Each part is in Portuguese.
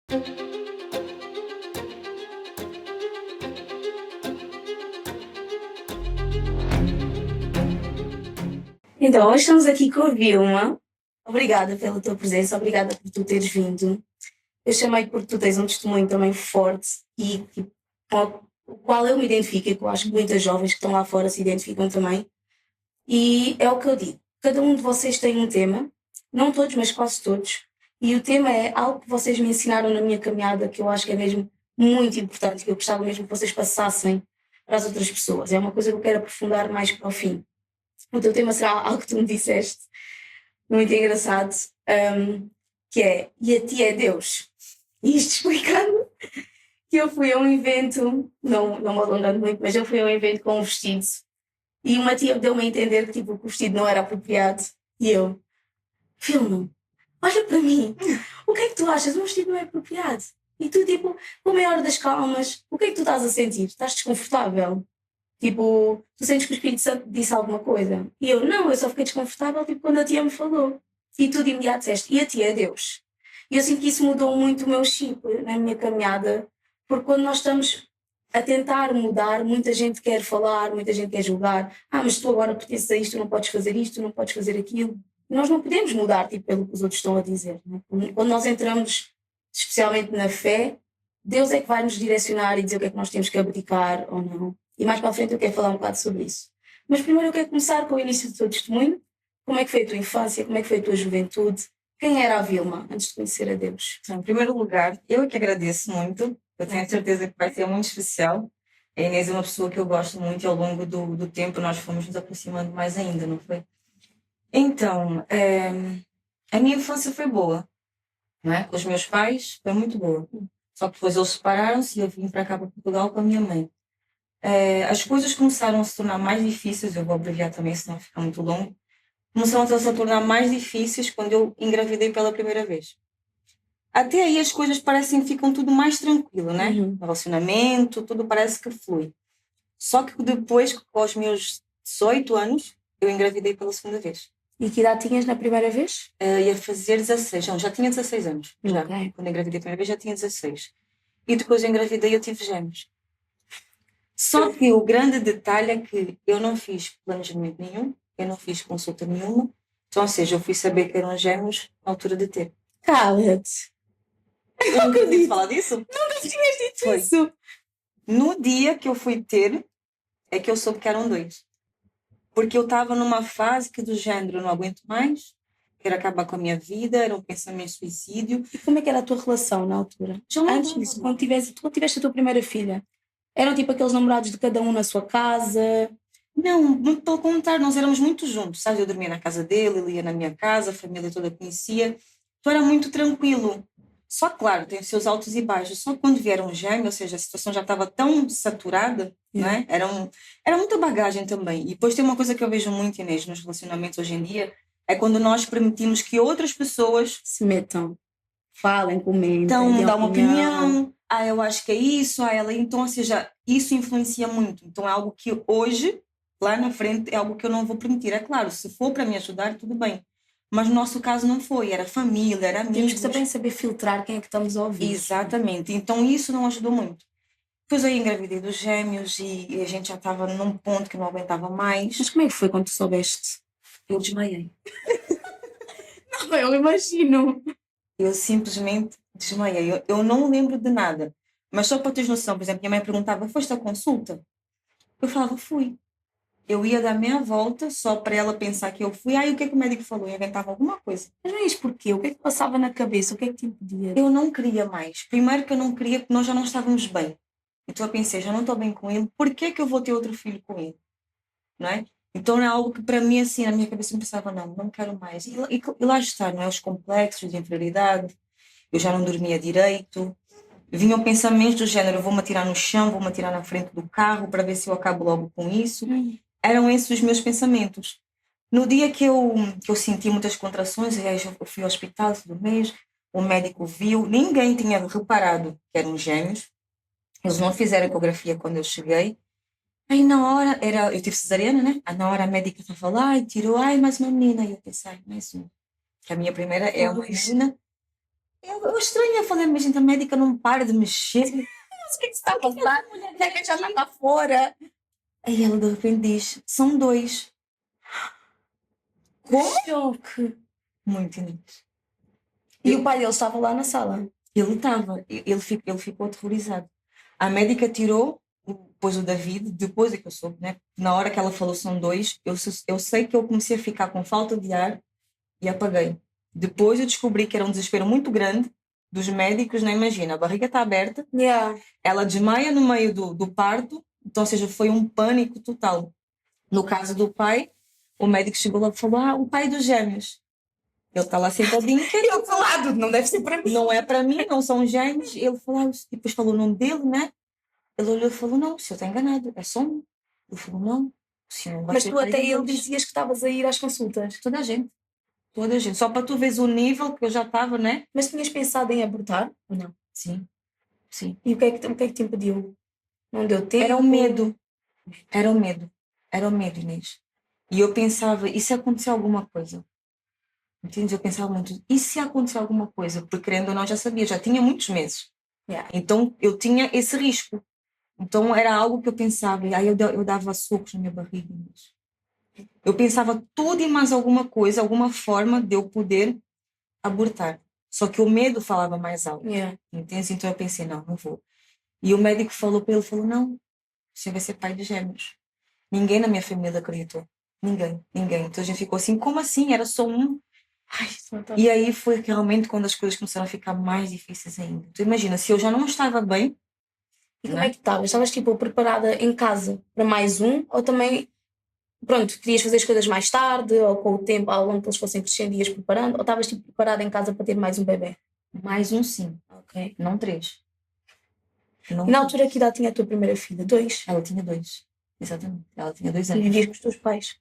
Então, hoje estamos aqui com a Vilma. Obrigada pela tua presença, obrigada por tu teres vindo. Eu chamei porque tu tens um testemunho também forte e com o qual eu me identifico e que eu acho que muitas jovens que estão lá fora se identificam também. E é o que eu digo, cada um de vocês tem um tema, não todos, mas quase todos. E o tema é algo que vocês me ensinaram na minha caminhada, que eu acho que é mesmo muito importante, que eu gostava mesmo que vocês passassem para as outras pessoas. É uma coisa que eu quero aprofundar mais para o fim. O teu tema será algo que tu me disseste, muito engraçado, que é "E a ti é Deus?". E isto explicando que eu fui a um evento, não me alongando muito, mas eu fui a um evento com um vestido e uma tia deu-me a entender que, tipo, que o vestido não era apropriado e eu, Vilma, olha para mim, o que é que tu achas? O vestido não é apropriado. E tu, tipo, com a maior das calmas, o que é que tu estás a sentir? Estás desconfortável? Tipo, tu sentes que o Espírito Santo disse alguma coisa? E eu, não, eu só fiquei desconfortável tipo, quando a tia me falou. E tu de imediato disseste, e a tia é Deus. E eu sinto que isso mudou muito o meu chip na minha caminhada, porque quando nós estamos a tentar mudar, muita gente quer falar, muita gente quer julgar. Mas tu agora pertences a isto, não podes fazer isto, não podes fazer aquilo. E nós não podemos mudar tipo, pelo que os outros estão a dizer. Né? Quando nós entramos, especialmente na fé, Deus é que vai nos direcionar e dizer o que é que nós temos que abdicar ou não. E mais para a frente eu quero falar um bocado sobre isso. Mas primeiro eu quero começar com o início do teu testemunho. Como é que foi a tua infância? Como é que foi a tua juventude? Quem era a Vilma antes de conhecer a Deus? Em primeiro lugar, eu é que agradeço muito. Eu tenho certeza que vai ser muito especial. A Inês é uma pessoa que eu gosto muito e ao longo do tempo nós fomos nos aproximando mais ainda, não foi? Então, a minha infância foi boa, não é? Com os meus pais foi muito boa. Só que depois eles separaram-se e eu vim para cá, para Portugal, com a minha mãe. As coisas começaram a se tornar mais difíceis, eu vou abreviar também, senão fica muito longo. Começaram a se tornar mais difíceis quando eu engravidei pela primeira vez. Até aí as coisas parecem que ficam tudo mais tranquilo, né? Relacionamento, tudo parece que flui. Só que depois, com os meus 18 anos, eu engravidei pela segunda vez. E que idade tinhas na primeira vez? Ia fazer 16, não, já tinha 16 anos. Já. Ok. Quando eu engravidei a primeira vez já tinha 16. E depois eu engravidei e eu tive gêmeos. Só que o grande detalhe é que eu não fiz planejamento nenhum, eu não fiz consulta nenhuma. Então, ou seja, eu fui saber que eram gêmeos na altura de ter. Cala-te. Eu nunca tinha falar disso? Nunca tinhas dito Foi. isso. No dia que eu fui ter, é que eu soube que eram 2. Porque eu estava numa fase que do género, eu não aguento mais, quero acabar com a minha vida, era um pensamento de suicídio. E como é que era a tua relação na altura? Já não Antes dava, disso, não. quando tiveste a tua primeira filha, eram tipo aqueles namorados de cada um na sua casa? Não, muito pelo contrário, nós éramos muito juntos, sabe? Eu dormia na casa dele, ele ia na minha casa, a família toda conhecia. Então era muito tranquilo. Só, claro, tem os seus altos e baixos. Só que quando vieram gêmeos, ou seja, a situação já estava tão saturada, né? Era muita bagagem também. E depois tem uma coisa que eu vejo muito, Inês, nos relacionamentos hoje em dia, é quando nós permitimos que outras pessoas Se metam, falem, comentem, então, dêem dá uma opinião. Eu acho que é isso, ela. Então, ou seja, isso influencia muito. Então, é algo que hoje, lá na frente, é algo que eu não vou permitir. É claro, se for para me ajudar, tudo bem. Mas no nosso caso não foi. Era família, era amigos. Temos que saber filtrar quem é que estamos a ouvir. Exatamente. Então, isso não ajudou muito. Depois eu engravidei dos gêmeos e a gente já estava num ponto que não aguentava mais. Mas como é que foi quando tu soubeste? Eu desmaiei. Não, eu imagino. Eu simplesmente desmaiei. Eu não lembro de nada. Mas só para teres noção, por exemplo, minha mãe perguntava, foste à consulta? Eu falava, fui. Eu ia dar meia volta só para ela pensar que eu fui. O que é que o médico falou? Eu inventava alguma coisa. Mas não é isso porquê? O que é que passava na cabeça? O que é que te impedia? Eu não queria mais. Primeiro que eu não queria, porque nós já não estávamos bem. Então eu pensei, já não estou bem com ele, por que eu vou ter outro filho com ele? Não é? Então é algo que para mim, assim, na minha cabeça eu pensava, não quero mais. E lá está, não é? Os complexos de inferioridade. Eu já não dormia direito. Vinham pensamentos do género, vou-me atirar no chão, vou-me atirar na frente do carro para ver se eu acabo logo com isso. Eram esses os meus pensamentos. No dia que eu senti muitas contrações, eu fui ao hospital todo mês, o médico viu, ninguém tinha reparado que eram gêmeos. Eles não fizeram ecografia quando eu cheguei. Aí na hora, eu tive cesariana, né? Na hora a médica estava lá e tirou, mais uma menina. E eu pensei, mais uma. Que a minha primeira é uma menina. Eu estranho, eu falei, mas gente, a médica não para de mexer. Mas o que está a passar? A mulher já está cá fora. Aí ela de repente diz, são 2. Como? Choque. Muito inédito. E o pai dele estava lá na sala. Ele estava, ele ficou aterrorizado. A médica tirou, depois o David, depois é que eu soube, né? Na hora que ela falou são 2, eu sei que eu comecei a ficar com falta de ar e apaguei. Depois eu descobri que era um desespero muito grande dos médicos, não imagina, a barriga está aberta, Yeah. ela desmaia no meio do parto, então, ou seja, foi um pânico total. No caso do pai, o médico chegou lá e falou, o pai dos gêmeos. Ele está lá sentadinho, Eu falado, não deve ser para mim. não é para mim, não são gêmeos. Ele falou, depois falou o nome dele, né? Ele olhou e falou, não, o senhor está enganado, é só um. Ele falou, não, o senhor não vai Mas ser tu pai até de ele dois. dizias que estavas a ir às consultas. Toda a gente. Toda a gente. Só para tu veres o nível que eu já estava, né? Mas tinhas pensado em abortar ou não? Sim, sim. E o que é que te impediu? Não deu tempo? Era o medo. Era o medo. Era o medo, Inês. E eu pensava, e se acontecer alguma coisa? Entende? Eu pensava muito, e se acontecer alguma coisa? Porque querendo ou não, já sabia, já tinha muitos meses. Yeah. Então eu tinha esse risco. Então era algo que eu pensava, e aí eu dava socos na minha barriga. Eu pensava tudo e mais alguma coisa, alguma forma de eu poder abortar. Só que o medo falava mais alto. Yeah. Entende? Então eu pensei, não vou. E o médico falou para ele, falou, não, você vai ser pai de gêmeos. Ninguém na minha família acreditou. Ninguém. Então a gente ficou assim, como assim? Era só um. Ai, E aí foi realmente quando as coisas começaram a ficar mais difíceis ainda. Tu imagina, se eu já não estava bem... E como é que estavas? Estavas tipo preparada em casa para mais um? Ou também, pronto, querias fazer as coisas mais tarde? Ou com o tempo, ao longo que eles fossem crescendo, ias preparando? Ou estavas tipo preparada em casa para ter mais um bebê? Mais um sim, Ok. não 3. Não E na 3. altura que idade tinha a tua primeira filha? 2? Ela tinha 2. Exatamente. Ela tinha 2 E anos. vivias com os teus pais?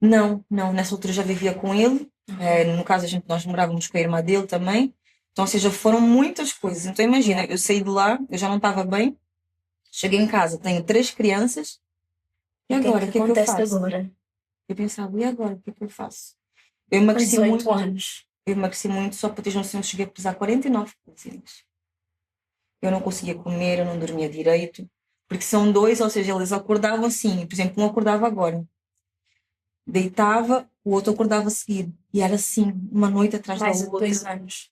Não. Nessa altura já vivia com ele. No caso, nós morávamos com a irmã dele também. Então, ou seja, foram muitas coisas. Então, imagina, eu saí de lá, eu já não estava bem. Cheguei em casa, tenho 3 crianças. E agora, o que é que eu acontece faço? agora? Eu pensava, e agora, o que é que eu faço? Com Eu emagreci 18 muito. anos. Eu emagreci muito, só para teres noção, eu cheguei a pesar 49 quilos. Eu não conseguia comer, eu não dormia direito. Porque são 2, ou seja, eles acordavam assim. Por exemplo, um acordava agora. Deitava, o outro acordava a seguir. E era assim, uma noite atrás da Mais de outra. 2 anos.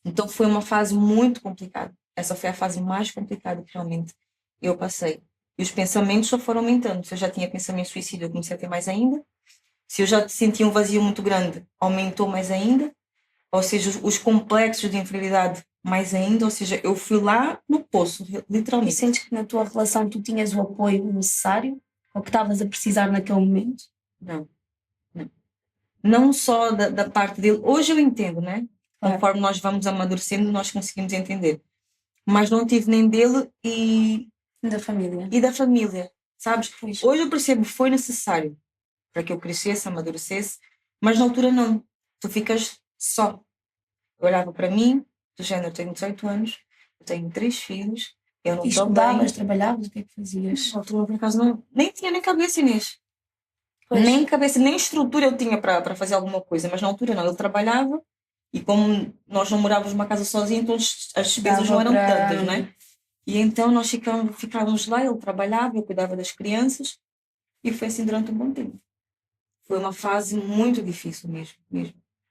Então foi uma fase muito complicada. Essa foi a fase mais complicada que realmente eu passei. E os pensamentos só foram aumentando. Se eu já tinha pensamento suicídio, eu comecei a ter mais ainda. Se eu já sentia um vazio muito grande, aumentou mais ainda. Ou seja, os complexos de inferioridade mais ainda. Ou seja, eu fui lá no poço, E literalmente. sentes que na tua relação tu tinhas o apoio necessário? Ou que estavas a precisar naquele momento? Não. Não só da parte dele. Hoje eu entendo, né? Conforme nós vamos amadurecendo, nós conseguimos entender. Mas não tive nem dele Da família. e da família, sabes? Pois. Hoje eu percebo que foi necessário para que eu crescesse, amadurecesse, mas na altura não. Tu ficas só. Eu olhava para mim, do género, eu tenho 18 anos, eu tenho 3 filhos, eu não E estou estudavas, bem. trabalhavas, o que é que fazias? Na altura, por acaso, não, nem tinha nem cabeça, Inês. Pois. Nem cabeça, nem estrutura eu tinha para fazer alguma coisa, mas na altura não. Ele trabalhava e como nós não morávamos numa casa sozinhos, então as despesas Dava não eram para- tantas, né? E então nós ficávamos lá, ele trabalhava, eu cuidava das crianças e foi assim durante um bom tempo. Foi uma fase muito difícil mesmo.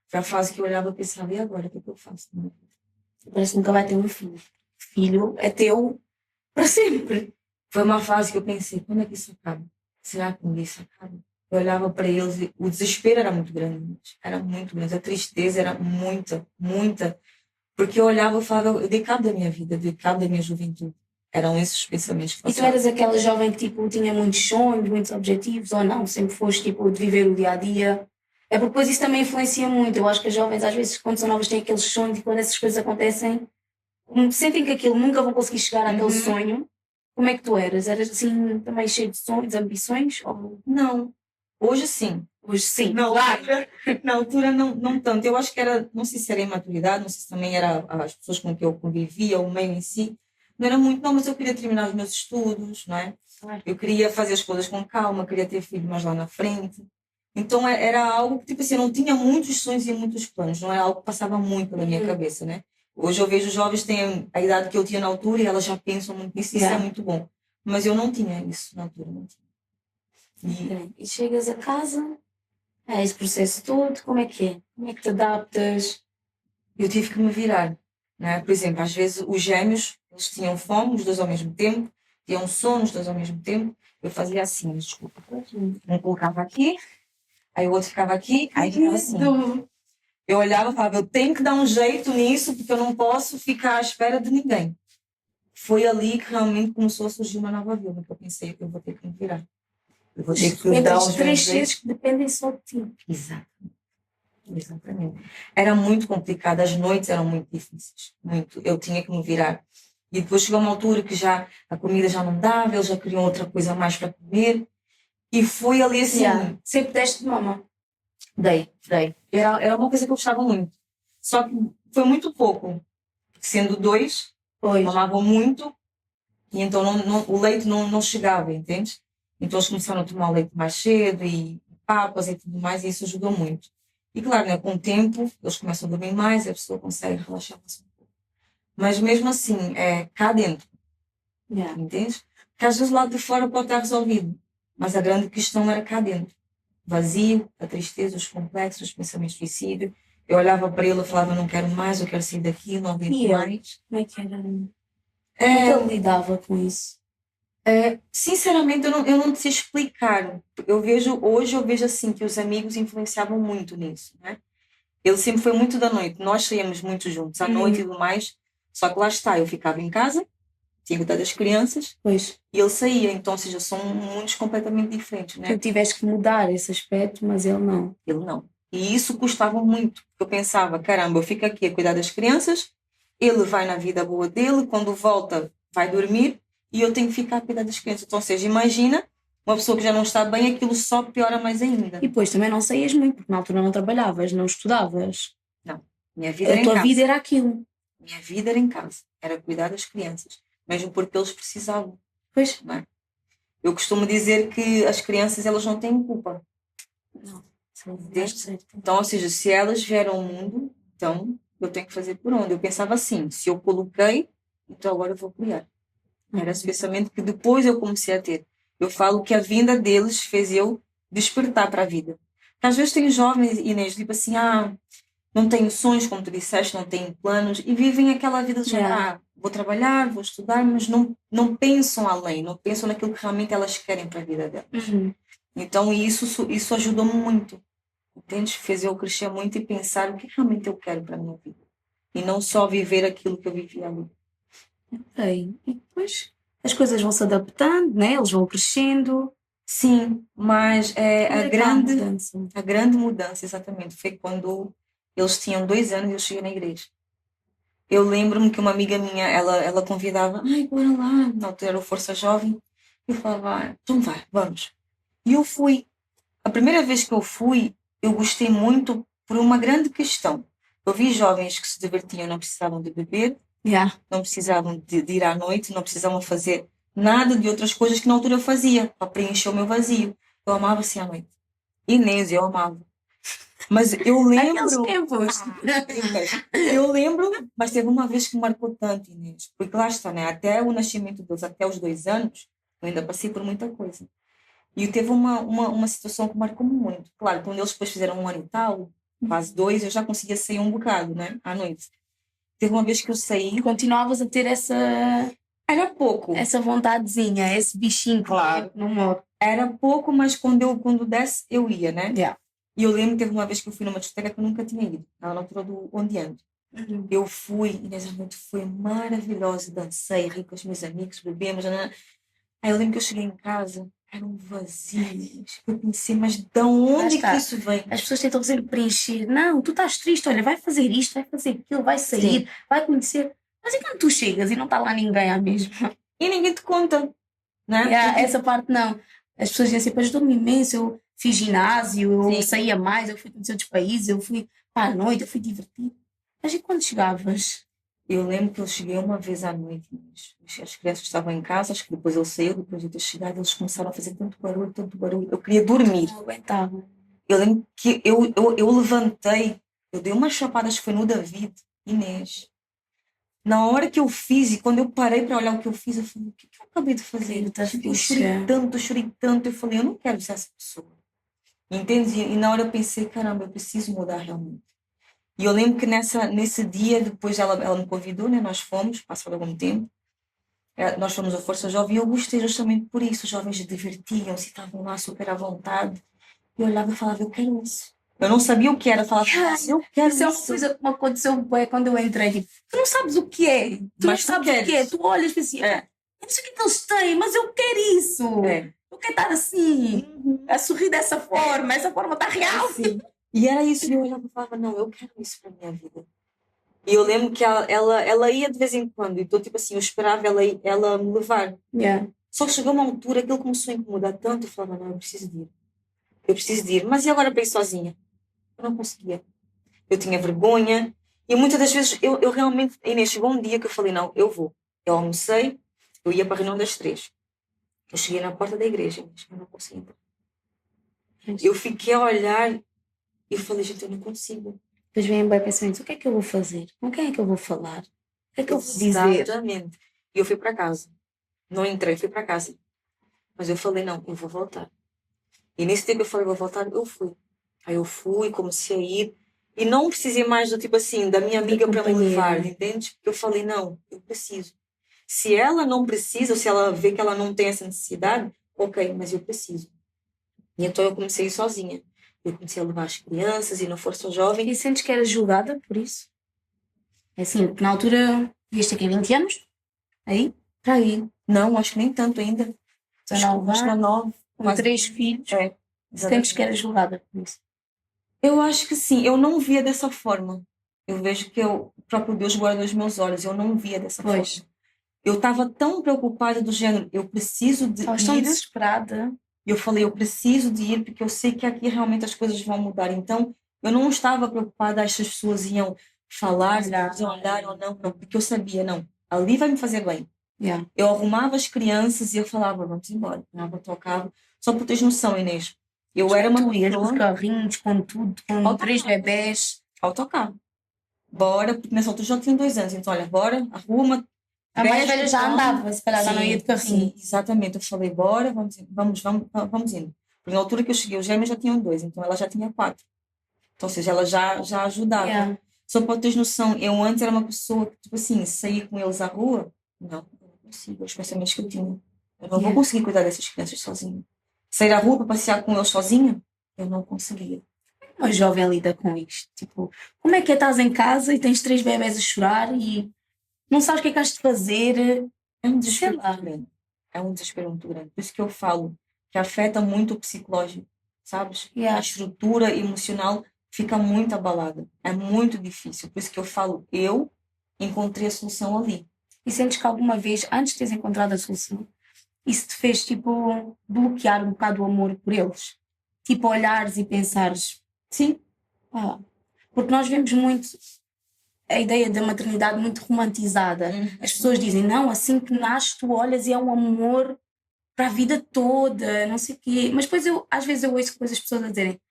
Foi a fase que eu olhava e pensava, e agora, o que é que eu faço? Parece que nunca vai ter um filho. Filho é teu para sempre. Foi uma fase que eu pensei, quando é que isso acaba? Será que um dia isso acaba? Eu olhava para eles e o desespero era muito grande. Era muito grande. A tristeza era muita. Porque eu olhava e falava, eu dei cabo da minha vida, eu dei cabo da minha juventude. Eram esses os pensamentos que E tu eras aquela jovem que tipo, tinha muitos sonhos, muitos objetivos, ou não? Sempre foste tipo, de viver o dia a dia? É porque depois isso também influencia muito. Eu acho que as jovens, às vezes, quando são novas, têm aqueles sonhos e quando essas coisas acontecem, sentem que aquilo nunca vão conseguir chegar àquele sonho. Como é que tu eras? Eras assim, também cheio de sonhos, de ambições? Ou Não. Hoje sim. hoje sim? Na altura não tanto. Eu acho que era, não sei se era imaturidade, não sei se também era as pessoas com que eu convivia, o meio em si. Não era muito, não, mas eu queria terminar os meus estudos, não é? Claro. Eu queria fazer as coisas com calma, queria ter filho mais lá na frente. Então era algo que, tipo assim, eu não tinha muitos sonhos e muitos planos, não era algo que passava muito pela minha cabeça, né? Hoje eu vejo os jovens têm a idade que eu tinha na altura e elas já pensam muito nisso, isso é muito bom. Mas eu não tinha isso na altura, não tinha. E chegas a casa, esse processo todo, como é que é? Como é que te adaptas? Eu tive que me virar, né? Por exemplo, às vezes os gêmeos, eles tinham fome, os dois ao mesmo tempo, tinham sono, os dois ao mesmo tempo. Eu fazia assim, desculpa. Um colocava aqui, aí o outro ficava aqui, aí ficava assim. Eu olhava e falava, eu tenho que dar um jeito nisso, porque eu não posso ficar à espera de ninguém. Foi ali que realmente começou a surgir uma nova vida, que eu pensei, eu vou ter que me virar. Eu vou ter que dar os três seres que dependem só de ti. Exatamente. Era muito complicado, as noites eram muito difíceis, muito. Eu tinha que me virar. E depois chegou uma altura que já a comida já não dava, eles já queriam outra coisa mais para comer. E foi ali assim. Sempre deste de mama? Dei. Era uma coisa que eu gostava muito. Só que foi muito pouco. Sendo dois, mamavam muito, e então o leite não chegava, entende? Então eles começaram a tomar o leite mais cedo e papas e tudo mais, e isso ajudou muito. E claro, né, com o tempo, eles começam a dormir mais e a pessoa consegue relaxar-se um pouco. Mas mesmo assim, cá dentro, entende? Porque às vezes o lado de fora pode estar resolvido, mas a grande questão era cá dentro. Vazio, a tristeza, os complexos, os pensamentos de suicídio. Eu olhava para ele e falava, não quero mais, eu quero sair daqui, não aguento mais. Como é que era? Como ele lidava com isso? Sinceramente, eu não sei explicar. Hoje eu vejo assim, que os amigos influenciavam muito nisso, né? Ele sempre foi muito da noite. Nós saíamos muito juntos, à noite e tudo mais. Só que lá está, eu ficava em casa, tinha que cuidar das crianças, e ele saía. Então, ou seja, são mundos completamente diferentes, né? Tu tiveste que mudar esse aspecto, mas ele não. Ele não. E isso custava muito. Eu pensava, caramba, eu fico aqui a cuidar das crianças, ele vai na vida boa dele, quando volta, vai dormir, e eu tenho que ficar a cuidar das crianças. Então, ou seja, imagina uma pessoa que já não está bem, aquilo só piora mais ainda. E depois também não saías muito, porque na altura não trabalhavas, não estudavas. Não. Minha vida era em casa. A tua vida era aquilo. Minha vida era em casa. Era cuidar das crianças. Mesmo porque eles precisavam. Pois. Não é? Eu costumo dizer que as crianças, elas não têm culpa. Não. Então, ou seja, se elas vieram ao mundo, então eu tenho que fazer por onde? Eu pensava assim, se eu coloquei, então agora eu vou criar. Era esse pensamento que depois eu comecei a ter. Eu falo que a vinda deles fez eu despertar para a vida. Porque às vezes tem jovens, Inês, tipo assim, não tenho sonhos, como tu disseste, não tenho planos, e vivem aquela vida de vou trabalhar, vou estudar, mas não pensam além, não pensam naquilo que realmente elas querem para a vida delas. Então isso ajudou-me muito. Entende? Fez eu crescer muito e pensar o que realmente eu quero para a minha vida. E não só viver aquilo que eu vivia ali. Ok. E depois as coisas vão se adaptando, né? Eles vão crescendo. Sim, mas a grande mudança, exatamente, foi quando eles tinham 2 anos e eu cheguei na igreja. Eu lembro-me que uma amiga minha, ela convidava, bora lá, na altura era o Força Jovem. Eu falava, então vai, vamos. E eu fui. A primeira vez que eu fui, eu gostei muito por uma grande questão. Eu vi jovens que se divertiam, não precisavam de beber, não precisavam de ir à noite, não precisavam fazer nada de outras coisas que na altura eu fazia, para preencher o meu vazio. Eu amava assim à noite. Inês, eu amava. Mas eu lembro... Eu lembro, mas teve uma vez que me marcou tanto, Inês. Porque lá está, né? Até o nascimento deles, até os 2 anos, eu ainda passei por muita coisa. E teve uma situação que marcou-me muito. Claro, quando eles depois fizeram 1 ano e tal, quase 2, eu já conseguia sair um bocado, né? À noite. Teve uma vez que eu saí... Continuavas a ter essa... Era pouco. Essa vontadezinha, esse bichinho. Claro. Era pouco, mas quando desse, eu ia, né? E eu lembro que teve uma vez que eu fui numa discoteca que eu nunca tinha ido. Na altura do Onde Ando. Eu fui, e nessa noite foi maravilhosa. Dancei, ri com os meus amigos, bebemos. Aí eu lembro que eu cheguei em casa... Era um vazio. Eu pensei, mas de onde que isso vem? As pessoas tentam sempre preencher. Não, tu estás triste, olha, vai fazer isto, vai fazer aquilo, vai sair, vai conhecer. Mas e quando tu chegas e não está lá ninguém à mesma? E ninguém te conta, né? Essa parte não. As pessoas dizem assim, ajudou-me imenso, eu fiz ginásio, eu saía mais, eu fui conhecer outros países, eu fui à noite, eu fui divertido. Mas e quando chegavas? Eu lembro que eu cheguei uma vez à noite, as crianças estavam em casa, acho que depois eu saí, depois de eu ter chegado, eles começaram a fazer tanto barulho, eu queria dormir. Não aguentava. Eu lembro que eu levantei, eu dei umas chapadas que foi no David, Inês. Na hora que eu fiz, e quando eu parei para olhar o que eu fiz, eu falei, o que eu acabei de fazer? Tá Eu chorei tanto, eu falei, eu não quero ser essa pessoa. Entende? E na hora eu pensei, caramba, eu preciso mudar realmente. E eu lembro que nesse dia, depois ela me convidou, né? Nós fomos, passado algum tempo, nós fomos a Força Jovem e eu gostei justamente por isso. Os jovens divertiam-se, estavam lá super à vontade. E eu olhava e falava, eu quero isso. Eu não sabia o que era, falava, eu quero Isso é uma isso. coisa que me aconteceu bué quando eu entrei. Tipo, tu não sabes o que é. Tu não Mas tu sabes o que é. queres. Tu olhas e assim, É. eu não sei o que é que eles têm, mas eu quero isso. É. Eu quero estar assim, a sorrir dessa forma. Essa forma está real. Sim. E era isso. E eu olhava e falava, não, eu quero isso para a minha vida. E eu lembro que ela ia de vez em quando. Então, tipo assim, eu esperava ela me levar. Yeah. Só que chegou uma altura, aquilo começou a incomodar tanto. Eu falava, não, eu preciso de ir. Eu preciso de ir. Mas e agora para ir sozinha? Eu não conseguia. Eu tinha vergonha. E muitas das vezes, eu realmente... Inês, chegou um dia que eu falei, não, eu vou. Eu almocei, eu ia para a reunião das 3. Eu cheguei na porta da igreja, mas eu não consegui entrar. Eu fiquei a olhar e falei, gente, eu não consigo. Depois vem bem pensamentos, o que é que eu vou fazer? Com quem é que eu vou falar? O que é que eu vou dizer? Exatamente. E eu fui para casa. Não entrei, fui para casa. Mas eu falei, não, eu vou voltar. E nesse tempo eu falei, vou voltar, eu fui. Aí eu fui, comecei a ir. E não precisei mais do tipo assim, da minha amiga para me levar, entende? Porque eu falei, não, eu preciso. Se ela não precisa, ou se ela vê que ela não tem essa necessidade, ok, mas eu preciso. E então eu comecei a ir sozinha. Eu comecei a levar as crianças e na Força Jovem. E sentes que eras julgada por isso? É assim, porque na altura, vieste aqui 20 anos? Aí? Está aí. Não, acho que nem tanto ainda. 19 Acho que é 9. com 3 filhos. É, sentes que eras julgada por isso? Eu acho que sim, eu não via dessa forma. Eu vejo que o próprio Deus guarda os meus olhos, eu não via dessa forma. Eu estava tão preocupada do gênero, eu preciso de Estavas ir. tão desesperada. E eu falei, eu preciso de ir porque eu sei que aqui realmente as coisas vão mudar. Então, eu não estava preocupada se as pessoas iam falar, se iam olhar ou não, porque eu sabia, não, ali vai me fazer bem. Yeah. Eu arrumava as crianças e eu falava, vamos embora. Eu tocava. Só para teres noção, Inês. Eu era uma Tu ias com os pessoa... carrinhos, com tudo, com 3 bebés. Autocarro. Bora, porque nessa altura já tinha 2 anos. Então, olha, bora, arruma. A mais veste, velha já come. andava, se calhar já não ia de carrinho. Sim, exatamente. Eu falei, bora, vamos indo. Porque na altura que eu cheguei, os gêmeos já tinham 2, então ela já tinha 4. Então, ou seja, ela já ajudava. Yeah. Só para teres noção, eu antes era uma pessoa que, tipo assim, saía com eles à rua, não, eu não consigo, os pensamentos que eu tinha. Eu não vou conseguir cuidar dessas crianças sozinha. Sair à rua para passear com eles sozinha, eu não conseguia. Uma jovem lida com isto. Tipo, como é que estás em casa e tens 3 bebés a chorar e não sabes o que é que has de fazer? É um desespero muito grande. É um desespero muito grande. Por isso que eu falo que afeta muito o psicológico, sabes? Yeah. A estrutura emocional fica muito abalada. É muito difícil. Por isso que eu falo, eu encontrei a solução ali. E sentes que alguma vez, antes de teres encontrado a solução, isso te fez, tipo, bloquear um bocado o amor por eles? Tipo, olhares e pensares... Sim. Porque nós vemos muito a ideia da maternidade muito romantizada. As pessoas dizem, não, assim que nasce tu olhas e é um amor para a vida toda, não sei o quê. Mas depois às vezes eu ouço coisas as pessoas a dizerem,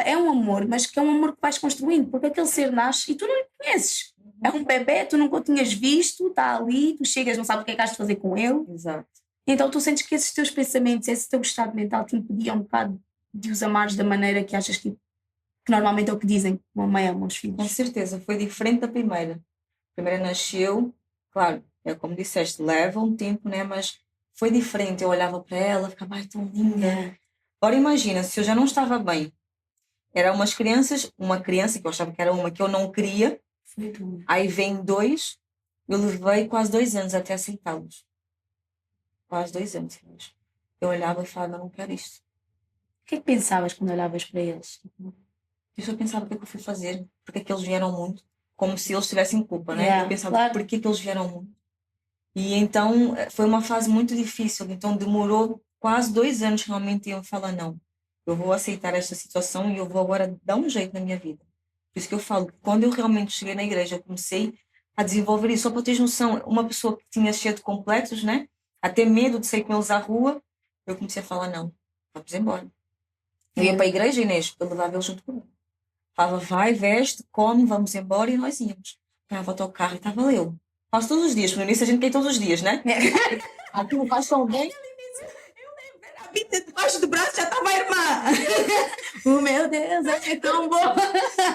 é um amor, mas que é um amor que vais construindo, porque aquele ser nasce e tu não o conheces. É um bebê, tu nunca o tinhas visto, está ali, tu chegas, não sabes o que é que has de fazer com ele. Exato. Então tu sentes que esses teus pensamentos, esse teu estado mental te impedia um bocado de os amares da maneira que achas que normalmente é o que dizem que uma mãe ama os filhos. Com certeza, foi diferente da primeira. A primeira nasceu, claro, é como disseste, leva um tempo, né? Mas foi diferente. Eu olhava para ela, ficava, ai, tão linda. Agora imagina, se eu já não estava bem, eram uma criança que eu achava que era uma que eu não queria, aí vem 2, eu levei quase 2 anos até aceitá-los. Quase 2 anos. Eu olhava e falava, não quero isto. O que é que pensavas quando olhavas para eles? Eu só pensava o que é que eu fui fazer, porque é que eles vieram muito, como se eles tivessem culpa, né? Eu pensava, por que é que eles vieram muito? E então foi uma fase muito difícil, então demorou quase 2 anos realmente eu falar, não, eu vou aceitar esta situação e eu vou agora dar um jeito na minha vida. Por isso que eu falo, quando eu realmente cheguei na igreja, eu comecei a desenvolver isso, só para ter noção, uma pessoa que tinha cheio de complexos, né? A ter medo de sair com eles à rua, eu comecei a falar, não, vamos embora. Eu ia para a igreja, Inês, eu levava eles junto comigo. Falava, vai, veste, come, vamos embora, e nós íamos. apanhava o autocarro e estava eu. Faço todos os dias, porque no início a gente quer todos os dias, né? Aquilo faz tão bem. A vida debaixo do braço já estava a irmã. Oh, meu Deus, é tão bom.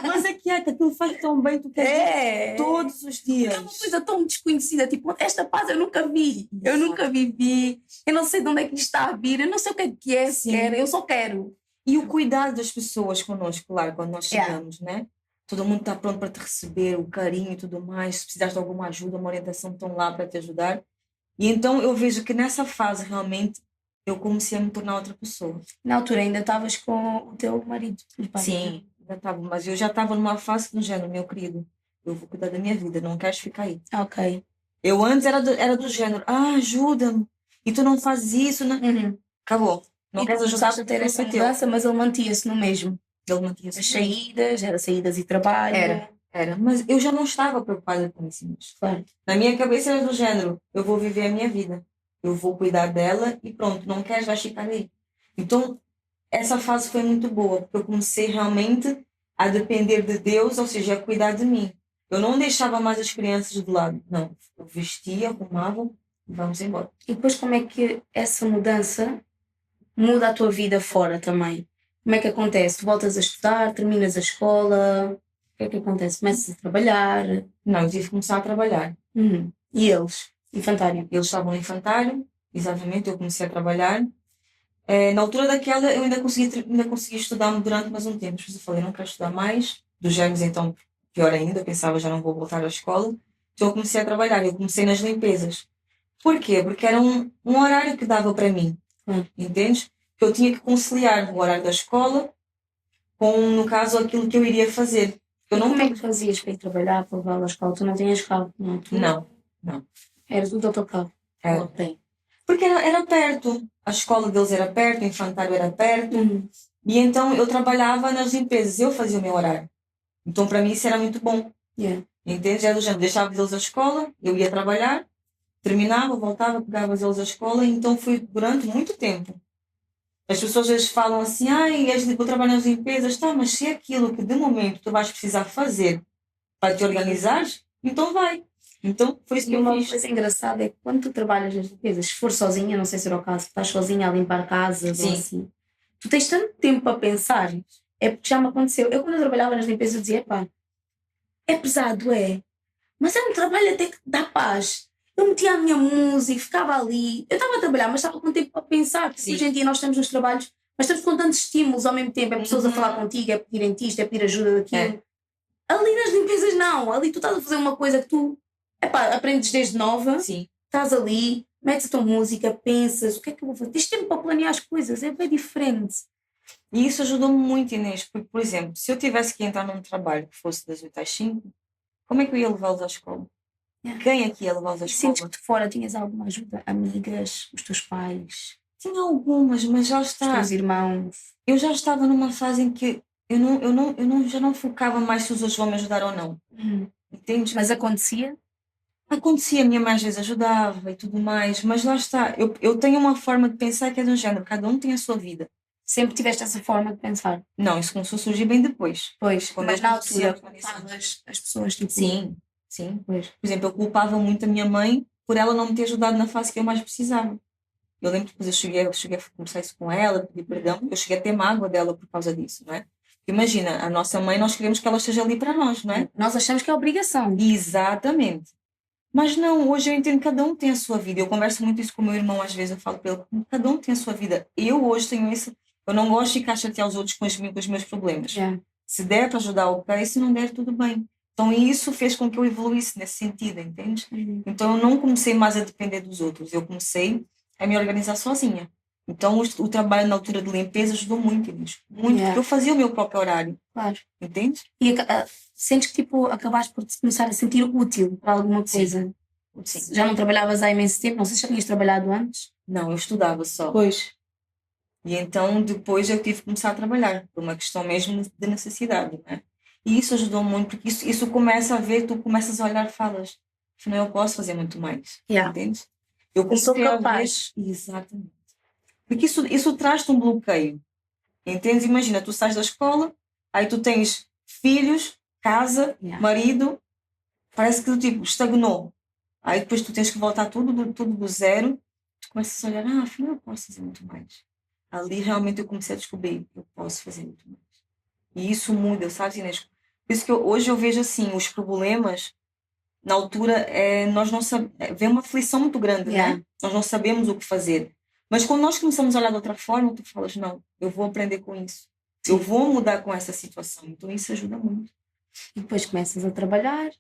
Mas é que aquilo faz tão bem, tu queres todos os dias. É uma coisa tão desconhecida, tipo, esta paz eu nunca vi, eu nunca vivi, eu não sei de onde é que isto está a vir, eu não sei o que é sequer, eu só quero. E o cuidado das pessoas connosco, claro, quando nós chegamos, né? Todo mundo está pronto para te receber, o carinho e tudo mais. Se precisares de alguma ajuda, uma orientação, estão lá para te ajudar. E então eu vejo que nessa fase, realmente, eu comecei a me tornar outra pessoa. Na altura ainda estavas com o teu marido? Sim, ainda estava, mas eu já estava numa fase do género, meu querido, eu vou cuidar da minha vida, não queres ficar aí. Ok. Eu antes era do género, ajuda-me, e tu não fazes isso, né? Acabou. Não E queres tu ajudar a ter essa mudança, mas ele mantia-se no mesmo. Ele mantinha-se. As saídas, era saídas e trabalho. Era, mas eu já não estava preocupada com isso. Claro. Na minha cabeça era do género, eu vou viver a minha vida, eu vou cuidar dela e pronto, não queres, vai ficar aí. Então, essa fase foi muito boa, porque eu comecei realmente a depender de Deus, ou seja, a cuidar de mim. Eu não deixava mais as crianças de lado, não. Eu vestia, arrumava e vamos embora. E depois como é que essa mudança muda a tua vida fora também? Como é que acontece? Tu voltas a estudar, terminas a escola, o que é que acontece? Começas a trabalhar? Não, eu tive que começar a trabalhar. E eles? Infantário? Eles estavam no infantário, exatamente, eu comecei a trabalhar. Na altura daquela, eu ainda consegui estudar durante mais um tempo. Eu falei, não quero estudar mais. Dos gêmeos, então, pior ainda, eu pensava, já não vou voltar à escola. Então, eu comecei a trabalhar. Eu comecei nas limpezas. Por quê? Porque era um horário que dava para mim. Entendes? Que eu tinha que conciliar o horário da escola com, no caso, aquilo que eu iria fazer. Como é que fazias para ir trabalhar, para levar à escola? Tu não tinhas carro, não é? Não. Era tudo autocarro? Era. Porque era perto. A escola deles era perto, o infantário era perto. E então eu trabalhava nas limpezas, eu fazia o meu horário. Então para mim isso era muito bom. Entende? Era do género, deixava eles à escola, eu ia trabalhar, terminava, voltava, pegava eles à escola, e então fui durante muito tempo. As pessoas às vezes falam assim, vou trabalhar nas limpezas, tá, mas se é aquilo que de momento tu vais precisar fazer para te organizares, então vai. Então foi isso que eu fiz. Uma coisa engraçada é que quando tu trabalhas nas limpezas, se for sozinha, não sei se era o caso, estás sozinha a limpar casas ou assim, tu tens tanto tempo para pensar. É porque já me aconteceu. Eu quando eu trabalhava nas limpezas eu dizia, é pesado, mas é um trabalho até que dá paz. Eu metia a minha música, ficava ali. Eu estava a trabalhar, mas estava com tempo para pensar. Porque hoje em dia nós estamos nos trabalhos, mas estamos com tantos estímulos ao mesmo tempo. É pessoas a falar contigo, é pedirem isto, é pedir ajuda daquilo. Ali nas limpezas não. Ali tu estás a fazer uma coisa que tu aprendes desde nova. Estás ali, metes a tua música, pensas, o que é que eu vou fazer? Tens tempo para planear as coisas, é bem diferente. E isso ajudou-me muito, Inês, porque, por exemplo, se eu tivesse que entrar num trabalho que fosse das 8 às 5, como é que eu ia levá-los à escola? Quem é que ia levá-los à escola? Sentes que de fora tinhas alguma ajuda? Amigas, os teus pais? Tinha algumas, mas já está. Os teus irmãos? Eu já estava numa fase em que já não focava mais se os outros vão me ajudar ou não. Entendes? Mas acontecia? Acontecia, a minha mãe às vezes ajudava e tudo mais, mas lá está. Eu tenho uma forma de pensar que é do género, cada um tem a sua vida. Sempre tiveste essa forma de pensar? Não, isso começou a surgir bem depois. Pois, mas na altura culpavas as pessoas, tipo... Sim. Pois. Por exemplo, eu culpava muito a minha mãe por ela não me ter ajudado na fase que eu mais precisava. Eu lembro que depois eu cheguei a conversar isso com ela, pedir perdão, eu cheguei a ter mágoa dela por causa disso, não é? Imagina, a nossa mãe, nós queremos que ela esteja ali para nós, não é? Nós achamos que é obrigação. Exatamente. Mas não, hoje eu entendo que cada um tem a sua vida. Eu converso muito isso com o meu irmão, às vezes eu falo para ele, cada um tem a sua vida. Eu hoje tenho isso, eu não gosto de ficar a chatear os outros com os meus problemas. Se der para ajudar, ok, se não der, tudo bem. Então isso fez com que eu evoluísse nesse sentido, entende? Então eu não comecei mais a depender dos outros, eu comecei a me organizar sozinha. Então o trabalho na altura de limpeza ajudou muito, muito, porque eu fazia o meu próprio horário. Claro. Entende? E sentes que tipo, acabaste por te começar a sentir útil para alguma coisa? Sim. Já não trabalhavas há imenso tempo? Não sei se já tinhas trabalhado antes? Não, eu estudava só. Pois. E então depois eu tive que começar a trabalhar, por uma questão mesmo de necessidade, não é? E isso ajudou muito, porque isso começa a ver, tu começas a olhar e falas, afinal eu posso fazer muito mais, entende? Eu sou capaz. Exatamente. Porque isso traz-te um bloqueio, entende? Imagina, tu sais da escola, aí tu tens filhos, casa, marido, parece que tipo, estagnou. Aí depois tu tens que voltar tudo do zero, tu começas a olhar, afinal eu posso fazer muito mais. Ali realmente eu comecei a descobrir que eu posso fazer muito mais. E isso muda, sabe, Inês? Por isso que hoje eu vejo assim, os problemas, na altura, nós não sabemos, vem uma aflição muito grande, Yeah. né? Nós não sabemos o que fazer. Mas quando nós começamos a olhar de outra forma, tu falas, não, eu vou aprender com isso. Eu vou mudar com essa situação. Então isso ajuda muito. E depois começas a trabalhar.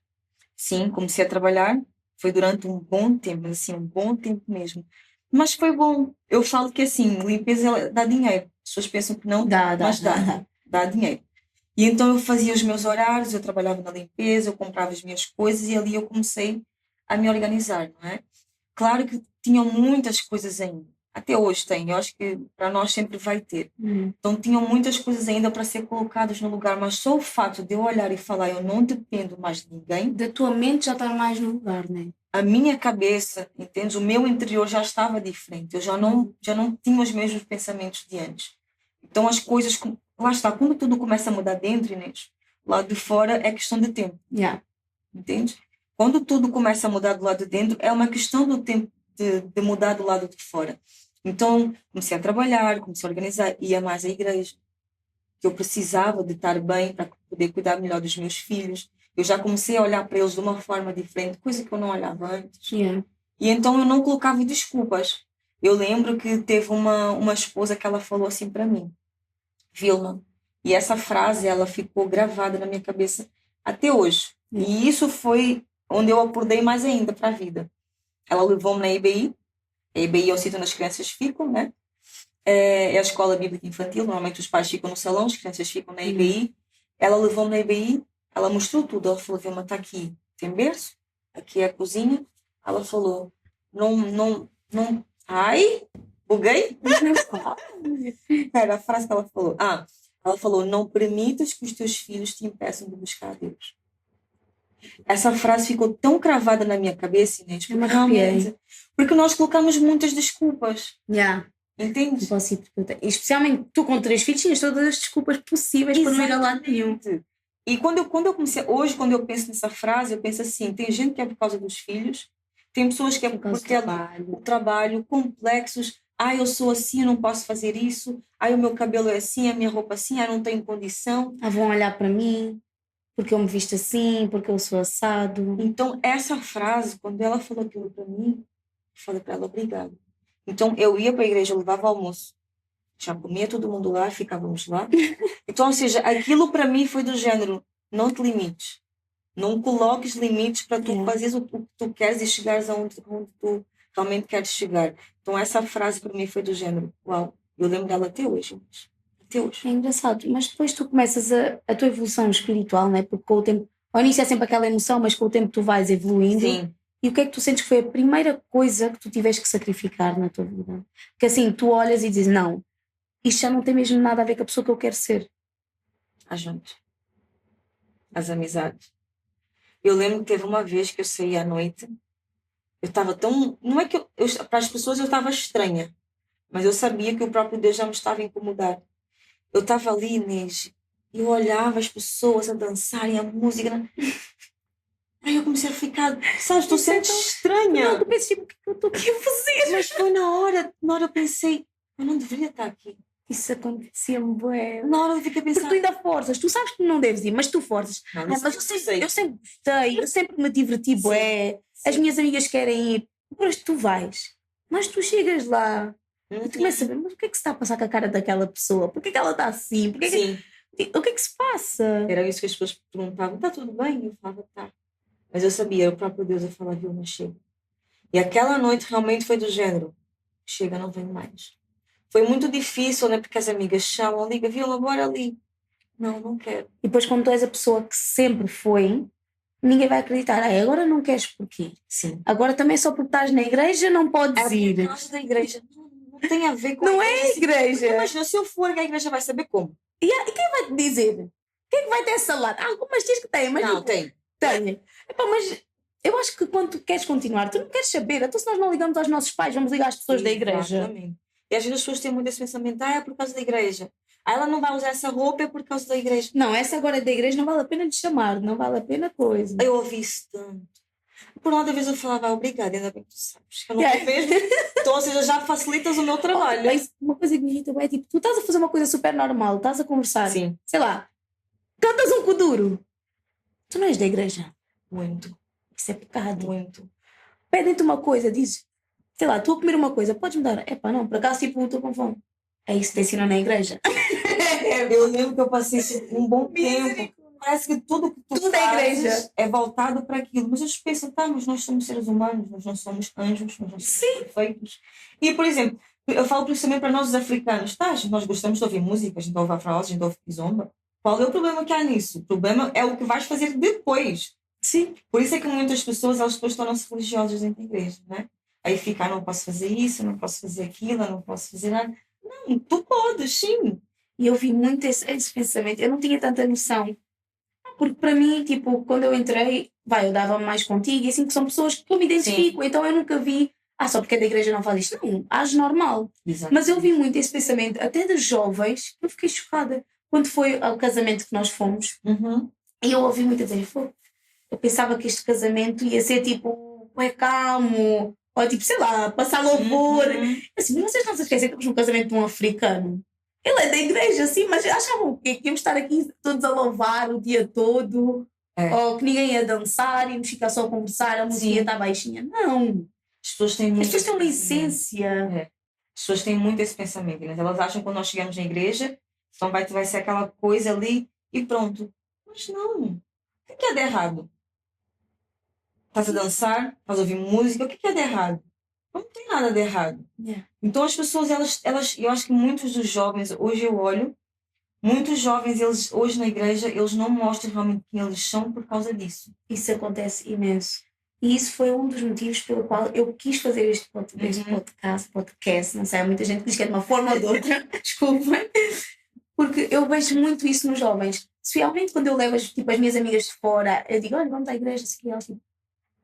Sim, comecei a trabalhar. Foi durante um bom tempo, assim, um bom tempo mesmo. Mas foi bom. Eu falo que, assim, limpeza ela dá dinheiro. As pessoas pensam que não, mas dá dinheiro. E então eu fazia os meus horários, eu trabalhava na limpeza, eu comprava as minhas coisas e ali eu comecei a me organizar, não é? Claro que tinham muitas coisas ainda. Até hoje tem, eu acho que para nós sempre vai ter. Então tinham muitas coisas ainda para ser colocadas no lugar, mas só o fato de eu olhar e falar, eu não dependo mais de ninguém. Da tua mente já está mais no lugar, não é? A minha cabeça, entendes? O meu interior já estava diferente. Eu já não tinha os mesmos pensamentos de antes. Então as coisas, lá está, quando tudo começa a mudar dentro, Inês, lá de fora é questão de tempo. Yeah. Entende? Quando tudo começa a mudar do lado de dentro, é uma questão do tempo de mudar do lado de fora. Então, comecei a trabalhar, comecei a organizar, ia mais à igreja, que eu precisava de estar bem para poder cuidar melhor dos meus filhos. Eu já comecei a olhar para eles de uma forma diferente, coisa que eu não olhava antes. Yeah. E então eu não colocava desculpas. Eu lembro que teve uma esposa que ela falou assim para mim, Vilma, e essa frase ela ficou gravada na minha cabeça até hoje. E isso foi onde eu acordei mais ainda para a vida. Ela levou-me na IBI. A IBI é o sítio onde as crianças ficam, né? É a escola bíblica infantil. Normalmente os pais ficam no salão, as crianças ficam na IBI. Ela levou-me na IBI, ela mostrou tudo. Ela falou, Vilma, está aqui, tem berço, aqui é a cozinha. Ela falou, não, ai, buguei? Era a frase que ela falou. Ela falou, não permitas que os teus filhos te impeçam de buscar a Deus. Essa frase ficou tão cravada na minha cabeça, Inês, porque realmente, porque nós colocamos muitas desculpas. Yeah. Entende? Especialmente tu com 3 filhos tinhas todas as desculpas possíveis para não ir a lado nenhum. E quando eu comecei, hoje quando eu penso nessa frase, eu penso assim, tem gente que é por causa dos filhos, tem pessoas que é porque o trabalho, complexos, eu sou assim, eu não posso fazer isso, o meu cabelo é assim, a minha roupa assim, não tenho condição. Vão olhar para mim, porque eu me visto assim, porque eu sou assado. Então essa frase, quando ela falou aquilo para mim, eu falei para ela, obrigada. Então eu ia para a igreja, eu levava almoço, já comia todo mundo lá, ficávamos lá. Então, ou seja, aquilo para mim foi do género, não te limites. Não coloques limites para tu fazeres o que tu queres e chegares aonde tu realmente queres chegar. Então essa frase para mim foi do género, uau, eu lembro dela até hoje. Até hoje. É engraçado, mas depois tu começas a tua evolução espiritual, não é? Porque com o tempo, ao início é sempre aquela emoção, mas com o tempo tu vais evoluindo. Sim. E o que é que tu sentes que foi a primeira coisa que tu tiveste que sacrificar na tua vida? Porque assim, tu olhas e dizes, não, isto já não tem mesmo nada a ver com a pessoa que eu quero ser. As juntas. As amizades. Eu lembro que teve uma vez que eu saí à noite, eu estava tão... Não é que para as pessoas eu estava estranha, mas eu sabia que o próprio Deus já me estava a incomodar. Eu estava ali, Inês, e eu olhava as pessoas a dançarem a música. Aí eu comecei a ficar, sabes, estou sendo estranha. Não, tu pensas, tipo, o que eu estou aqui a fazer? Mas foi na hora eu pensei, eu não deveria estar aqui. Isso acontecia-me, bué. Na hora eu fiquei a pensar. Porque tu ainda forças, tu sabes que não deves ir, mas tu forças. Não, mas eu sempre gostei, eu sempre me diverti, bué. As minhas amigas querem ir, mas tu vais. Mas tu chegas lá e tu começas a saber, mas o que é que se está a passar com a cara daquela pessoa? Por que é que ela está assim? O que é que se passa? Era isso que as pessoas perguntavam, está tudo bem? Eu falava, tá. Mas eu sabia, o próprio Deus, eu falava, Vilma, chega. E aquela noite realmente foi do género, chega, não venho mais. Foi muito difícil, né? Porque as amigas chamam, liga, Vilma, bora ali. Não quero. E depois, como tu és a pessoa que sempre foi, ninguém vai acreditar. Agora não queres porquê? Sim. Agora também só porque estás na igreja não podes ir. Por causa da igreja. Não tem a ver com não a igreja. Não é a igreja. Imagina, se eu for, a igreja vai saber como. E quem vai te dizer? Quem é que vai ter essa lata? Algumas diz que tem, mas não tem. Tem. Mas eu acho que quando tu queres continuar, tu não queres saber. Então se nós não ligamos aos nossos pais, vamos ligar às pessoas da igreja. Exatamente. E às vezes as pessoas têm muito esse pensamento, é por causa da igreja. Ela não vai usar essa roupa é por causa da igreja. Não, essa agora é da igreja, não vale a pena lhe chamar, não vale a pena coisa. Eu ouvi isso tanto. Por uma vez eu falava, obrigada, ainda bem que tu sabes. Eu não vou mesmo. Então, ou seja, já facilitas o meu trabalho. Uma coisa que me irrita é tipo, tu estás a fazer uma coisa super normal, estás a conversar. Sim. Sei lá, cantas um kuduro. Tu não és da igreja. Muito. Isso é pecado. Muito. Pedem-te uma coisa, dizes, sei lá, tu a comer uma coisa, podes me dar? Epá, não, por acaso tipo, estou com fome. É isso que te ensinam na igreja. Eu lembro que eu passei um bom tempo. Parece que tudo que tu fazes é voltado para aquilo. Mas eles pensam, tá, mas nós somos seres humanos, nós não somos anjos, nós não somos perfeitos. E, por exemplo, eu falo isso também para nós os africanos. Tá, nós gostamos de ouvir música, a gente ouve afro, a gente ouve kizomba. Qual é o problema que há nisso? O problema é o que vais fazer depois. Sim. Por isso é que muitas pessoas, elas depois tornam-se religiosas dentro da igreja, né? Aí fica, não posso fazer isso, não posso fazer aquilo, não posso fazer nada. Não, tu podes, sim. E eu vi muito esse pensamento. Eu não tinha tanta noção. Porque para mim, tipo, quando eu entrei, eu dava mais contigo, e assim que são pessoas que eu me identifico, então eu nunca vi, só porque é da igreja não faz isto. Não, age normal. Exato. Mas eu vi muito esse pensamento, até dos jovens, eu fiquei chocada. Quando foi ao casamento que nós fomos, e eu ouvi muito dizer, eu pensava que este casamento ia ser tipo, calmo, ou tipo, sei lá, passar louvor. Assim, vocês não se esquecem que estamos num casamento de um africano? Ele é da igreja, sim, mas achavam o quê? Que íamos estar aqui todos a louvar o dia todo? Ou que ninguém ia dançar, íamos ficar só a conversar, a música ia estar baixinha? Não. As pessoas têm uma essência. As pessoas têm muito esse pensamento, né? Elas acham que quando nós chegamos na igreja, então vai ser aquela coisa ali e pronto. Mas não. O que é de errado? Estás a dançar? Estás a ouvir música? O que é de errado? Não tem nada de errado. Então as pessoas, elas, eu acho que muitos dos jovens, hoje eu olho, muitos jovens, eles hoje na igreja, eles não mostram realmente quem eles são por causa disso. Isso acontece imenso. E isso foi um dos motivos pelo qual eu quis fazer este podcast, não sei, há muita gente que diz que é de uma forma ou de outra, desculpem, porque eu vejo muito isso nos jovens. Especialmente quando eu levo tipo, as minhas amigas de fora, eu digo, olha, vamos à igreja, assim,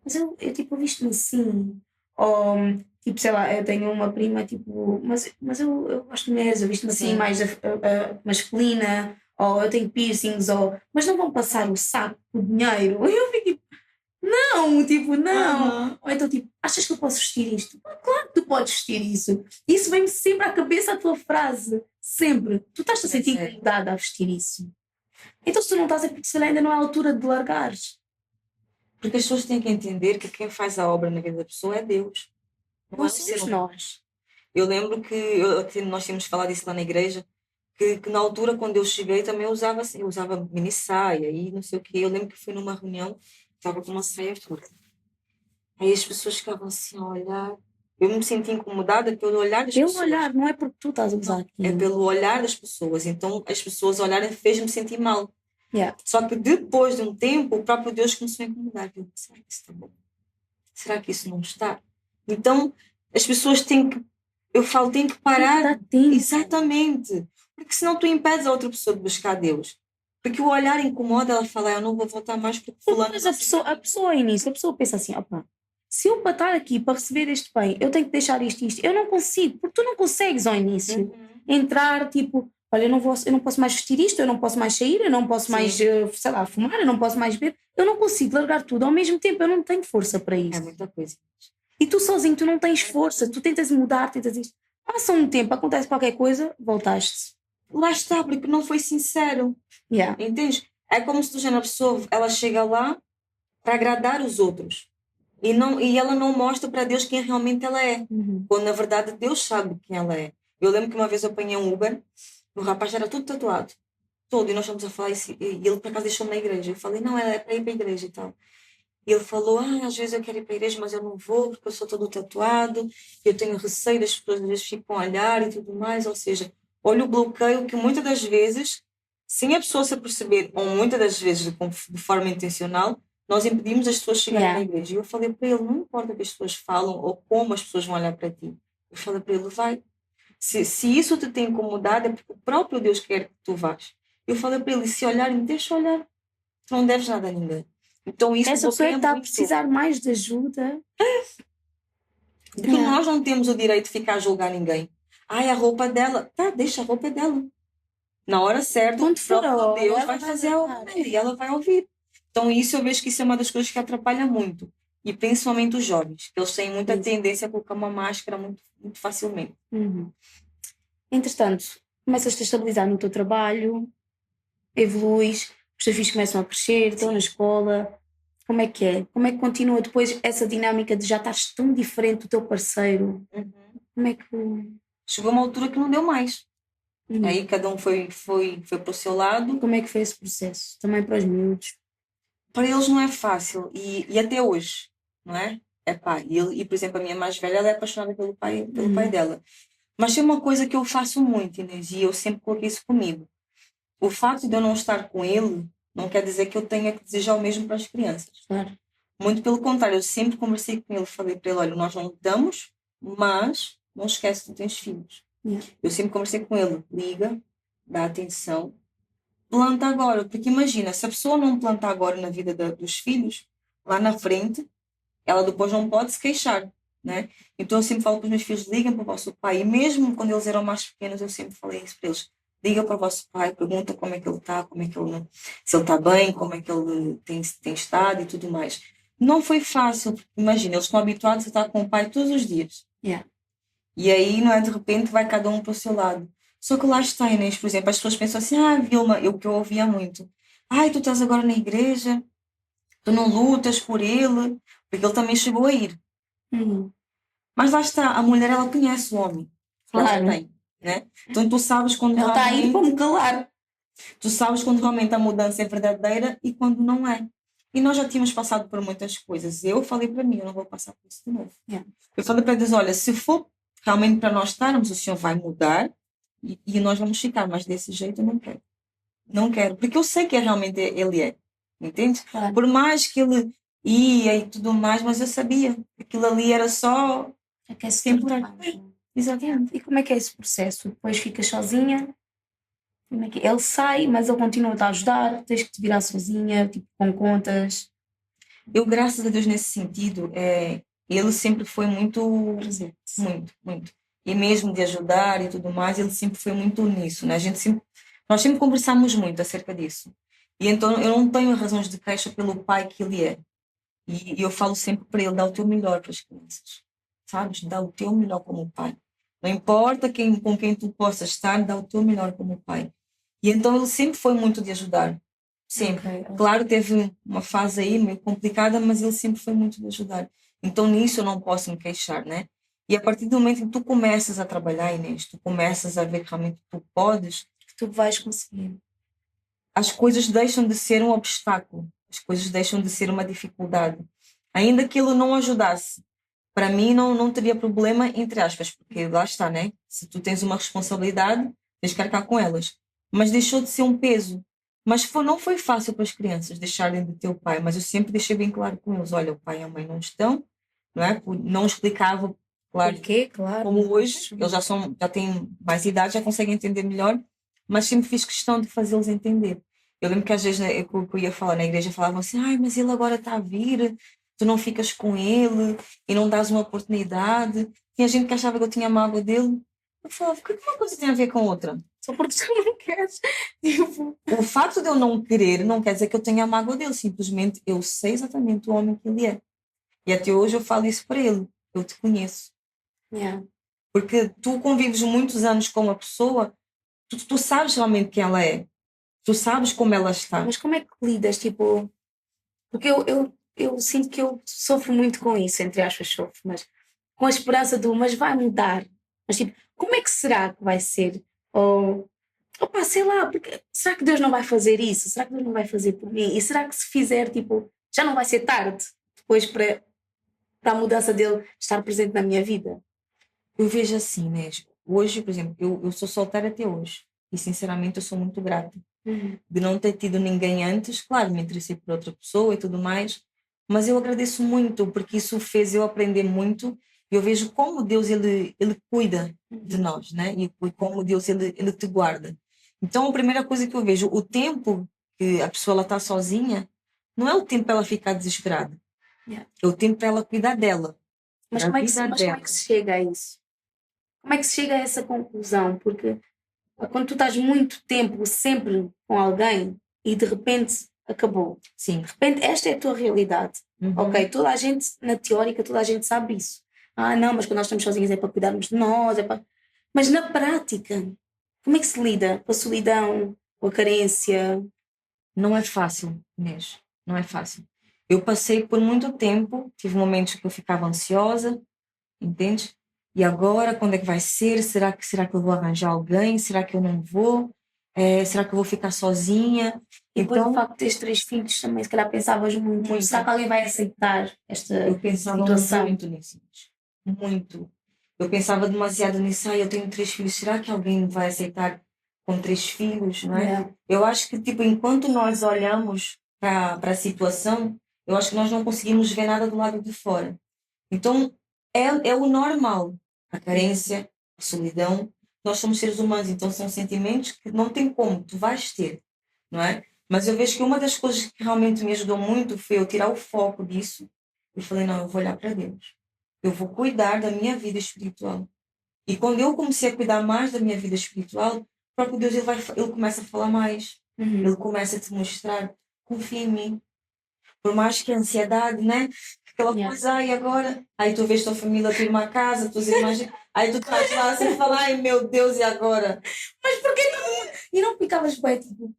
mas eu tipo, visto-me assim. Ou, tipo, sei lá, eu tenho uma prima, tipo, mas eu gosto de mulheres, eu visto-me assim mais masculina, ou eu tenho piercings, mas não vão passar o saco, o dinheiro. E eu fico tipo, não, tipo, não. Ou então, tipo, achas que eu posso vestir isto? Claro que tu podes vestir isso. Isso vem-me sempre à cabeça a tua frase, sempre. Tu estás a sentir incomodada a vestir isso. Então, se tu não estás, é porque se ainda não é a altura de largares. Porque as pessoas têm que entender que quem faz a obra na vida da pessoa é Deus. Não somos nós. Eu lembro que nós tínhamos falado isso lá na igreja, que na altura, quando eu cheguei, também eu usava assim, eu usava mini saia e não sei o quê. Eu lembro que fui numa reunião, estava com uma saia curta. Aí as pessoas ficavam assim a olhar. Eu me senti incomodada pelo olhar das pessoas. Pelo olhar, não é porque tu estás a usar aquilo. É pelo olhar das pessoas. Então, as pessoas olharem fez-me sentir mal. Só que depois de um tempo, o próprio Deus começou a incomodar. Eu, será que isso está bom? Será que isso não está? Então, as pessoas têm que parar. Exatamente. Porque senão tu impedes a outra pessoa de buscar Deus. Porque o olhar incomoda, ela fala, eu não vou voltar mais porque fulano... Mas a pessoa início, a pessoa pensa assim, opa, se eu para estar aqui, para receber este bem, eu tenho que deixar isto. Eu não consigo, porque tu não consegues ao início entrar, tipo, olha, eu não posso mais vestir isto, eu não posso mais sair, eu não posso mais, sei lá, fumar, eu não posso mais beber, eu não consigo largar tudo ao mesmo tempo, eu não tenho força para isso. É muita coisa. E tu sozinho, tu não tens força, tu tentas mudar, tentas isto. Passa um tempo, acontece qualquer coisa, voltaste. Lá está, porque não foi sincero. Entendes? É como se a pessoa, ela chega lá para agradar os outros. E ela não mostra para Deus quem realmente ela é. Quando, na verdade, Deus sabe quem ela é. Eu lembro que uma vez eu apanhei um Uber, o rapaz era tudo tatuado. Todo. E nós estamos a falar isso. E ele, por acaso, deixou-me na igreja. Eu falei, não, é para ir para a igreja e tal. E ele falou, às vezes eu quero ir para a igreja, mas eu não vou, porque eu sou todo tatuado. Eu tenho receio, das pessoas às vezes ficam a olhar e tudo mais. Ou seja, olha o bloqueio que muitas das vezes, sem a pessoa se aperceber, ou muitas das vezes de forma intencional, nós impedimos as pessoas de chegarem na igreja. E eu falei para ele, não importa o que as pessoas falam ou como as pessoas vão olhar para ti. Eu falei para ele, vai. Se isso te tem incomodado, é porque o próprio Deus quer que tu vás. Eu falei para ele, se olharem, deixa olhar. Tu não deves nada a ninguém. Então isso essa pessoa está a precisar mais de ajuda. Porque nós não temos o direito de ficar a julgar ninguém. A roupa dela. Tá, deixa a roupa dela. Na hora certa, Quando o for a próprio hora, Deus ela vai vai fazer a levar. obra e ela vai ouvir. Então, isso eu vejo que isso é uma das coisas que atrapalha muito. E principalmente os jovens, que eles têm muita Isso. tendência a colocar uma máscara muito, muito facilmente. Uhum. Entretanto, começas a estabilizar no teu trabalho, evoluís, os teus filhos começam a crescer, estão na escola. Como é que é? Como é que continua depois essa dinâmica de já estás tão diferente do teu parceiro? Uhum. Como é que. Chegou uma altura que não deu mais. Aí cada um foi para o seu lado. Como é que foi esse processo? Também para os miúdos. Para eles não é fácil. E até hoje, não é? É pai. E, por exemplo, a minha mais velha, ela é apaixonada pelo pai dela. Mas tem uma coisa que eu faço muito, Inês, e eu sempre coloquei isso comigo. O facto de eu não estar com ele não quer dizer que eu tenha que desejar o mesmo para as crianças. Claro. Muito pelo contrário, eu sempre conversei com ele, falei para ele, olha, nós não estamos, mas não esquece que tu tens filhos. Yeah. Eu sempre conversei com ele, liga, dá atenção, planta agora, porque imagina, se a pessoa não plantar agora na vida dos filhos, lá na frente, ela depois não pode se queixar, né? Então eu sempre falo para os meus filhos, liguem para o vosso pai, e mesmo quando eles eram mais pequenos, eu sempre falei isso para eles, liga para o vosso pai, pergunta como é que ele está, como é que ele, se ele está bem, como é que ele tem estado e tudo mais. Não foi fácil, porque imagina, eles estão habituados a estar com o pai todos os dias. Yeah. E aí, não é, de repente, vai cada um para o seu lado. Só que lá está, Inês, por exemplo, as pessoas pensam assim, Vilma, que eu ouvia muito, tu estás agora na igreja, tu não lutas por ele, porque ele também chegou a ir. Uhum. Mas lá está, a mulher, ela conhece o homem que ela Claro. tem, né? Então tu sabes quando Ela está aí para me calar. tu sabes quando realmente a mudança é verdadeira e quando não é. E nós já tínhamos passado por muitas coisas. Eu falei para mim, eu não vou passar por isso de novo. Yeah. Eu falei para Deus, olha, se for realmente para nós estarmos, o Senhor vai mudar e nós vamos ficar, mas desse jeito eu não quero. Não quero, porque eu sei que realmente ele é, entende? Claro. Por mais que ele ia e tudo mais, mas eu sabia que aquilo ali era só temporário. Exatamente. E como é que é esse processo? Depois ficas sozinha? Como é que é? Ele sai, mas ele continua a ajudar, tens que te virar sozinha, tipo, com contas. Eu, graças a Deus, nesse sentido, ele sempre foi muito, Presente. muito, muito. E mesmo de ajudar e tudo mais, ele sempre foi muito nisso, né? Nós sempre conversamos muito acerca disso. E então eu não tenho razões de queixa pelo pai que ele é. E eu falo sempre para ele, dá o teu melhor para as crianças. Sabes? Dá o teu melhor como pai. Não importa com quem tu possas estar, dá o teu melhor como pai. E então ele sempre foi muito de ajudar. Sempre. Okay. Claro, teve uma fase aí meio complicada, mas ele sempre foi muito de ajudar. Então nisso eu não posso me queixar, né? E a partir do momento em que tu começas a trabalhar, Inês, tu começas a ver que realmente tu podes, Que tu vais conseguir. as coisas deixam de ser um obstáculo, as coisas deixam de ser uma dificuldade. Ainda que ele não ajudasse, para mim não teria problema, entre aspas, porque lá está, né? Se tu tens uma responsabilidade, tens que arcar com elas. Mas deixou de ser um peso. Mas não foi fácil para as crianças deixarem de ter o pai, mas eu sempre deixei bem claro com eles, olha, o pai e a mãe não estão, não é? Não explicava, claro, Porquê? Claro. como hoje, eles já têm mais idade, já conseguem entender melhor, mas sempre fiz questão de fazê-los entender. Eu lembro que às vezes, né, eu ia falar na igreja, falavam assim, mas ele agora está a vir, tu não ficas com ele e não dás uma oportunidade. Tinha gente que achava que eu tinha mágoa dele. Eu falava, o que uma coisa tem a ver com outra? Só porque tu não queres. Tipo... O facto de eu não querer não quer dizer que eu tenha mágoa dele, simplesmente eu sei exatamente o homem que ele é. E até hoje eu falo isso para ele, eu te conheço. Yeah. Porque tu convives muitos anos com uma pessoa, tu sabes realmente quem ela é. Tu sabes como ela está. Mas como é que lidas, tipo... Porque eu sinto que eu sofro muito com isso, entre aspas, sofro, mas com a esperança mas vai mudar. Mas tipo, como é que será que vai ser? Ou, opa, sei lá, porque será que Deus não vai fazer isso? Será que Deus não vai fazer por mim? E será que se fizer, tipo, já não vai ser tarde depois para a mudança dele estar presente na minha vida? Eu vejo assim, né? Hoje, por exemplo, eu sou solteira até hoje. E sinceramente eu sou muito grata de não ter tido ninguém antes. Claro, me interessei por outra pessoa e tudo mais. Mas eu agradeço muito porque isso fez eu aprender muito. E eu vejo como Deus ele cuida de nós, né? E como Deus ele te guarda. Então a primeira coisa que eu vejo, o tempo que a pessoa ela está sozinha, não é o tempo para ela ficar desesperada. Yeah. É o tempo para ela cuidar dela. Mas como é que se chega a isso? Como é que se chega a essa conclusão? Porque Quando tu estás muito tempo sempre com alguém e de repente acabou. Sim. De repente esta é a tua realidade. Ok, toda a gente, na teórica, toda a gente sabe isso. Não, mas quando nós estamos sozinhos é para cuidarmos de nós, Mas na prática, como é que se lida com a solidão, com a carência? Não é fácil, Inês. Não é fácil. Eu passei por muito tempo, tive momentos que eu ficava ansiosa, entende? E agora, quando é que vai ser? Será que eu vou arranjar alguém? Será que eu não vou? Será que eu vou ficar sozinha? E depois Então, do facto de teres 3 filhos também, se calhar pensavas muito. Será que alguém vai aceitar esta eu pensava situação? muito nisso. Muito. Eu pensava demasiado nisso. Eu tenho 3 filhos. Será que alguém vai aceitar com 3 filhos, não é? Yeah. Eu acho que, tipo, enquanto nós olhamos para a situação, eu acho que nós não conseguimos ver nada do lado de fora. Então, é o normal. A carência, a solidão. Nós somos seres humanos, então são sentimentos que não tem como, tu vais ter, não é? Mas eu vejo que uma das coisas que realmente me ajudou muito foi eu tirar o foco disso e falei, não, eu vou olhar para Deus. Eu vou cuidar da minha vida espiritual. E quando eu comecei a cuidar mais da minha vida espiritual, o próprio Deus ele começa a falar mais. Ele começa a te mostrar, confia em mim. Por mais que a ansiedade, né? Aquela coisa, e agora? Aí tu vês tua família, tua irmã a casa, tuas irmãs, aí tu estás lá sem falar, ai meu Deus, e agora? Mas porquê não? E não ficavas bem, tipo,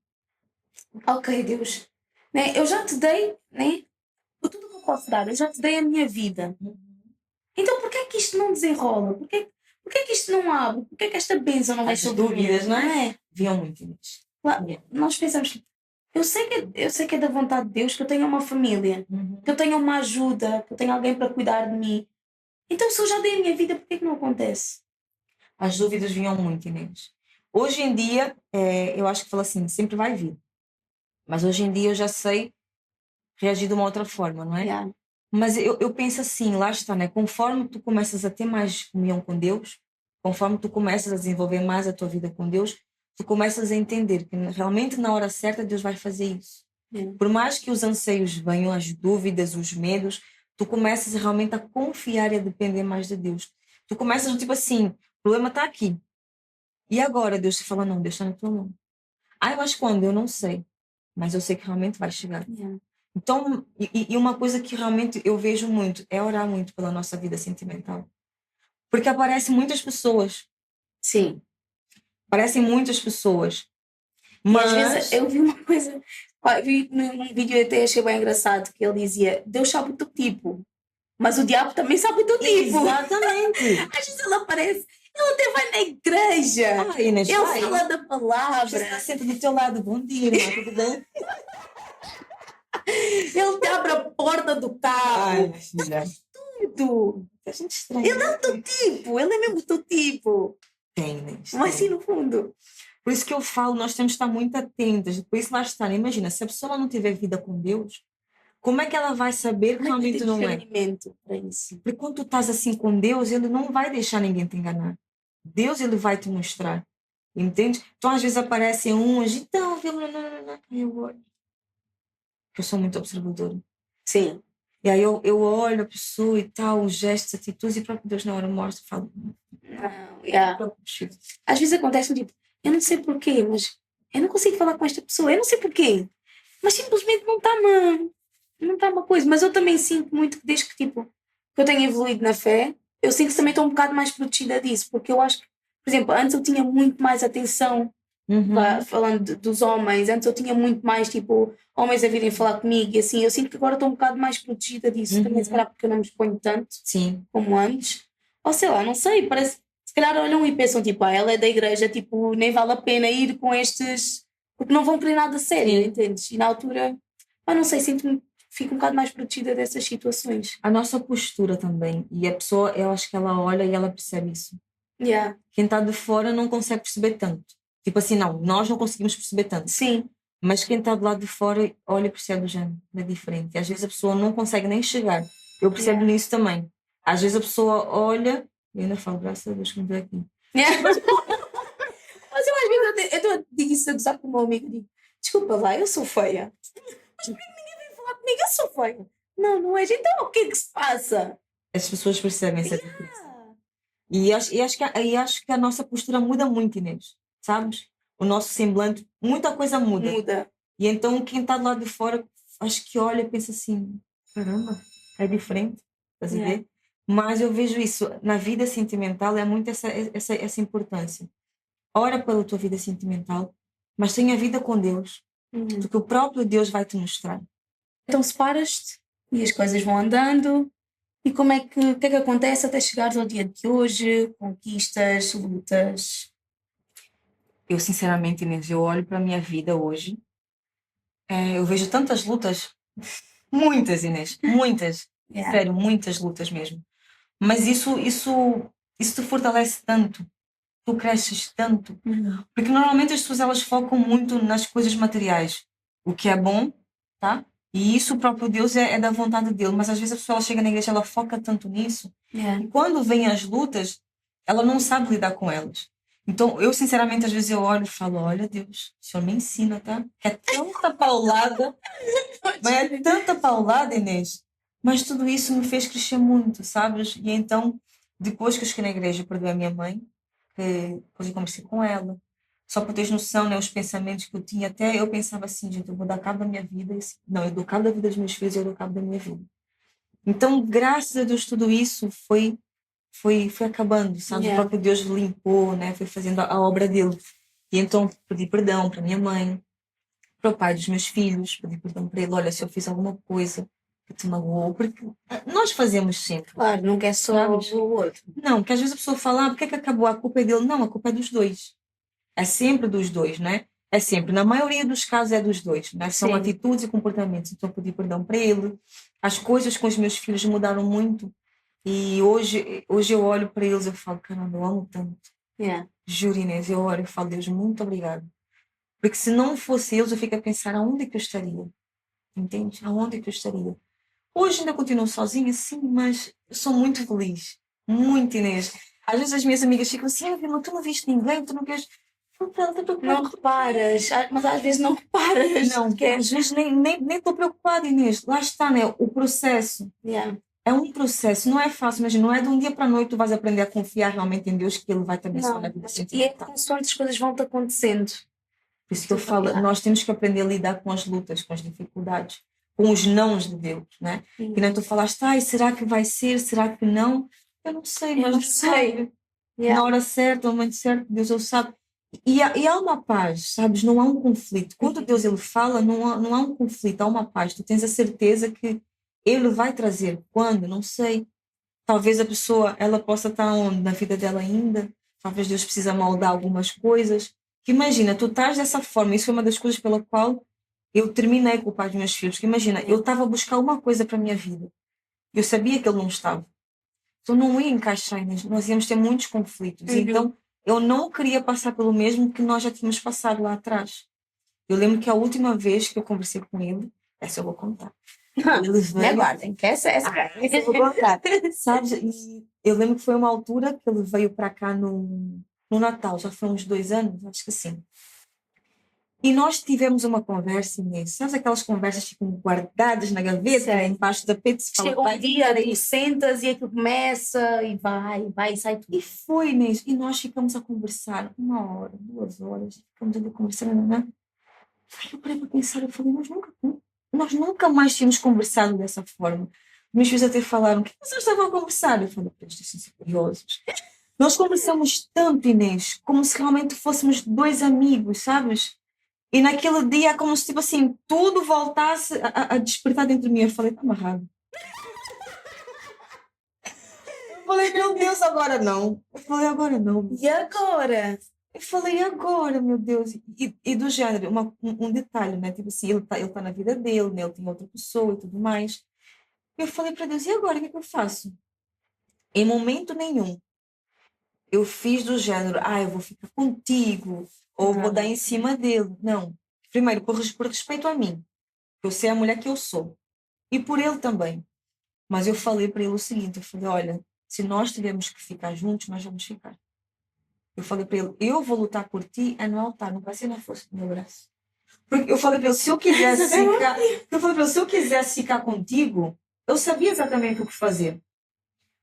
ok, Deus, né? Eu já te dei, né? Tudo que eu posso dar, eu já te dei a minha vida. Então porquê é que isto não desenrola? Porquê é que isto não abre? Porquê é que esta bênção não vai As sobre dúvidas, mim? não é? Vinham muito nisso. Claro, nós pensamos, eu sei que é da vontade de Deus que eu tenha uma família, que eu tenha uma ajuda, que eu tenha alguém para cuidar de mim. Então se eu já dei a minha vida, porquê é que não acontece? As dúvidas vinham muito, Inês. Hoje em dia, eu acho que falo assim, sempre vai vir. Mas hoje em dia eu já sei reagir de uma outra forma, não é? Yeah. Mas eu penso assim, lá está, né? Conforme tu começas a ter mais comunhão com Deus, conforme tu começas a desenvolver mais a tua vida com Deus, tu começas a entender que realmente na hora certa Deus vai fazer isso. Yeah. Por mais que os anseios venham, as dúvidas, os medos, tu começas realmente a confiar e a depender mais de Deus. Tu começas, tipo assim, o problema está aqui. E agora Deus te fala, não, Deus está na tua mão. Mas quando? Eu não sei. Mas eu sei que realmente vai chegar. Yeah. Então, e uma coisa que realmente eu vejo muito é orar muito pela nossa vida sentimental. Porque aparecem muitas pessoas. Sim. Aparecem muitas pessoas. E às vezes eu vi uma coisa, vi num vídeo e até achei bem engraçado, que ele dizia, Deus sabe o teu tipo, mas o diabo também sabe o teu tipo. Exatamente. Às vezes ele aparece, ele até vai na igreja, Inês, ele vai. fala da palavra, Está sempre do teu lado. Bom dia, irmã, tudo bem? ele te abre a porta do carro, tudo. A gente estranha. Ele é o teu tipo, ele é mesmo o teu tipo. Tem, Inês. Mas sim, no fundo. Por isso que eu falo, nós temos que estar muito atentas. Por isso lá está, né? Imagina, se a pessoa não tiver vida com Deus, como é que ela vai saber que realmente não é? Para isso. Porque quando tu estás assim com Deus, Ele não vai deixar ninguém te enganar. Deus, Ele vai te mostrar. Entende? Então, às vezes aparecem uns, então, eu olho. Eu sou muito observadora. Sim. E aí eu olho a pessoa e tal, os gestos, atitudes, e o próprio Deus na hora mostra e fala. Não, yeah. Às vezes acontece, tipo, eu não sei porquê, mas eu não consigo falar com esta pessoa, eu não sei porquê. Mas simplesmente não está uma coisa. Mas eu também sinto muito que desde que, tipo, que eu tenho evoluído na fé, eu sinto que também estou um bocado mais protegida disso, porque eu acho que, por exemplo, antes eu tinha muito mais atenção, falando dos homens, antes eu tinha muito mais, tipo, homens a virem falar comigo e assim, eu sinto que agora estou um bocado mais protegida disso, também se calhar porque eu não me exponho tanto como antes, ou sei lá, não sei, parece, se calhar olham e pensam, tipo, ela é da igreja, tipo, nem vale a pena ir com estes, porque não vão querer nada sério, entendes? E na altura, não sei, fico um bocado mais protegida dessas situações. A nossa postura também, e a pessoa, eu acho que ela olha e ela percebe isso. Yeah. Quem está de fora não consegue perceber tanto. Tipo assim, não, nós não conseguimos perceber tanto. Sim. Mas quem está do lado de fora olha e percebe o género, é diferente. E às vezes a pessoa não consegue nem chegar. Eu percebo nisso também. Às vezes a pessoa olha e ainda falo, graças a Deus que me veio aqui. Mas eu às vezes eu digo isso a gozar com o meu amigo, digo, desculpa lá, eu sou feia. Mas por que ninguém vem falar comigo? Eu sou feia. Não és. Então o que é que se passa? As pessoas percebem essa diferença. E acho que a nossa postura muda muito, Inês. sabes? O nosso semblante, muita coisa muda. Muda. E então quem está do lado de fora, acho que olha e pensa assim, caramba, é diferente, estás a Yeah. ver? Mas eu vejo isso, na vida sentimental é muito essa importância. Ora pela tua vida sentimental, mas tenha a vida com Deus, porque o próprio Deus vai te mostrar. Então separas-te e as coisas vão andando. E o que é que acontece até chegares ao dia de hoje? Conquistas, lutas. Eu, sinceramente, Inês, eu olho para a minha vida hoje, eu vejo tantas lutas, muitas, Inês, muitas, Yeah. sério, muitas lutas mesmo. Mas isso te fortalece tanto, tu cresces tanto, porque normalmente as pessoas elas focam muito nas coisas materiais, o que é bom, tá? E isso o próprio Deus é da vontade dele, mas às vezes a pessoa ela chega na igreja, ela foca tanto nisso, Yeah. e quando vêm as lutas, ela não sabe lidar com elas. Então, eu sinceramente, às vezes eu olho e falo, olha Deus, o Senhor me ensina, tá? Que é tanta paulada, mas é tanta paulada, Inês. Mas tudo isso me fez crescer muito, sabes? E então, depois que eu cheguei na igreja, eu perdoei a minha mãe, que depois eu conversei com ela. Só para teres noção, né, os pensamentos que eu tinha, até eu pensava assim, gente, eu vou dar cabo da minha vida. Não, eu dou cabo da vida dos meus filhos, eu dou cabo da minha vida. Então, graças a Deus, tudo isso foi acabando, sabe? Yeah. O próprio Deus limpou, né? Foi fazendo a obra dele. E então pedi perdão para minha mãe, para o pai dos meus filhos, pedi perdão para ele. Olha, se eu fiz alguma coisa que te magoou, porque nós fazemos sempre. Claro, não quer só Sabes? o outro. Não, porque às vezes a pessoa fala, porque é que acabou? A culpa é dele. Não, a culpa é dos dois. É sempre dos dois, né? É sempre. Na maioria dos casos é dos dois, né? São Sim. atitudes e comportamentos. Então eu pedi perdão para ele. As coisas com os meus filhos mudaram muito. E hoje eu olho para eles e eu falo, caramba, eu amo tanto. Yeah. Juro, Inês, eu olho e falo, Deus, muito obrigado. Porque se não fosse eles, eu fico a pensar aonde que eu estaria. Entende? Aonde que eu estaria? Hoje ainda continuo sozinha, sim, mas eu sou muito feliz. Muito, Inês. Às vezes as minhas amigas ficam assim, ah, Vilma, tu não viste ninguém, tu não queres... Não reparas, mas às vezes não reparas. Não, que é... às vezes nem estou preocupada, Inês. Lá está, né? O processo. Yeah. É um processo, não é fácil, mas não é de um dia para a noite tu vais aprender a confiar realmente em Deus que Ele vai te abençoar na vida E é sentimental. consoante as coisas vão-te acontecendo. Por isso que eu falo, nós temos que aprender a lidar com as lutas, com as dificuldades, com os nãos de Deus, né? E não tu falaste, ai, será que vai ser, será que não? Eu não sei, mas Eu não sei. Yeah. na hora certa, no momento certo, Deus ele sabe. E há uma paz, sabes? Não há um conflito. Quando Deus ele fala, não há um conflito, há uma paz. Tu tens a certeza que Ele vai trazer. Quando? Não sei. Talvez a pessoa ela possa estar onde? Na vida dela ainda. Talvez Deus precisa moldar algumas coisas. Que imagina, tu estás dessa forma. Isso foi uma das coisas pela qual eu terminei com o pai dos meus filhos. Que imagina, eu estava a buscar uma coisa para a minha vida. Eu sabia que ele não estava. Então não ia encaixar, Inês. Nós íamos ter muitos conflitos. Então eu não queria passar pelo mesmo que nós já tínhamos passado lá atrás. Eu lembro que a última vez que eu conversei com ele, essa eu vou contar. Ele Me aguardem, que essa eu vou contar. Sabes? E eu lembro que foi uma altura que ele veio para cá no Natal, já foi uns 2 anos, acho que sim. E nós tivemos uma conversa, Inês. Sabes aquelas conversas tipo, guardadas na gaveta, Sei. embaixo do tapete? Se fala, Chega um vai, dia, tu sentas e aquilo começa e vai e sai tudo. E foi, Inês. E nós ficamos a conversar 1 hora, 2 horas. Ficamos ali conversando, né? Aí eu parei para pensar, eu falei, nós nunca mais tínhamos conversado dessa forma. Meus filhos até falaram, o que vocês estavam a conversar? Eu falei, eles estão ser curiosos. Nós conversamos tanto, Inês, como se realmente fôssemos 2 amigos, sabes? E naquele dia é como se, tipo assim, tudo voltasse a despertar dentro de mim. Eu falei, está amarrado. Eu falei, meu Deus, agora não. Eu falei, agora não. E agora? Eu falei, agora, meu Deus. E do género, um detalhe, né? Tipo assim, ele tá na vida dele, né? Ele tem outra pessoa e tudo mais. Eu falei para Deus, e agora, o que é que eu faço? Em momento nenhum, eu fiz do gênero, eu vou ficar contigo, ou vou dar em cima dele. Não. Primeiro, por respeito a mim. Eu sei a mulher que eu sou. E por ele também. Mas eu falei para ele o seguinte, eu falei, olha, se nós tivermos que ficar juntos, nós vamos ficar. Eu falei para ele, eu vou lutar por ti no altar, não vai ser na força do meu braço. Porque eu falei para ele, se eu quisesse ficar contigo, eu sabia exatamente o que fazer.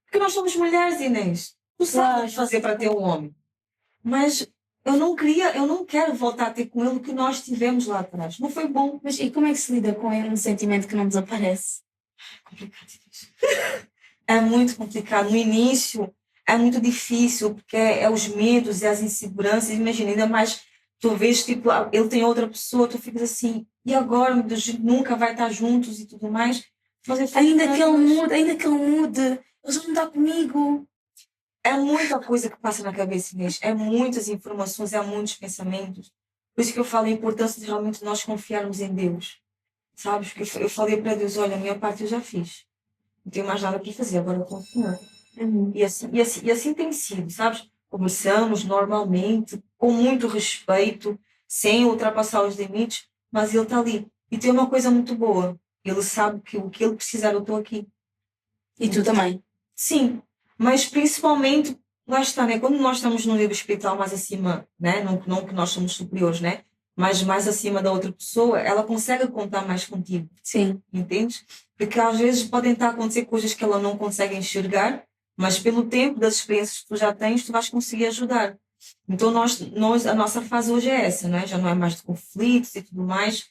Porque nós somos mulheres, Inês. Tu sabes o que fazer para ter um homem. Mas eu não quero voltar a ter com ele o que nós tivemos lá atrás. Não foi bom. Mas e como é que se lida com um sentimento que não desaparece? É complicado isso. É muito complicado. No início é muito difícil, porque é os medos e as inseguranças. Imagina, ainda mais tu vês, tipo, ele tem outra pessoa, tu ficas assim, e agora, meu Deus, a gente nunca vai estar juntos e tudo mais. Mas eu fico, Ainda que ele mude, ele já não está comigo. é muita coisa que passa na cabeça, Inês. É muitas informações, é muitos pensamentos. Por isso que eu falo a importância de realmente nós confiarmos em Deus. Sabes? Porque eu falei para Deus, olha, a minha parte eu já fiz. Não tenho mais nada para fazer, agora eu confio. E assim tem sido, sabes? Conversamos normalmente, com muito respeito, sem ultrapassar os limites, mas ele está ali. E tem uma coisa muito boa. Ele sabe que o que ele precisar, eu estou aqui. E tu também. Sim, mas principalmente, lá está, né? Quando nós estamos num nível espiritual mais acima, né? Não que nós somos superiores, né? Mas mais acima da outra pessoa, ela consegue contar mais contigo. Sim. Entendes? Porque às vezes podem estar a acontecer coisas que ela não consegue enxergar, mas pelo tempo das experiências que tu já tens, tu vais conseguir ajudar. Então a nossa fase hoje é essa, né? Já não é mais de conflitos e tudo mais,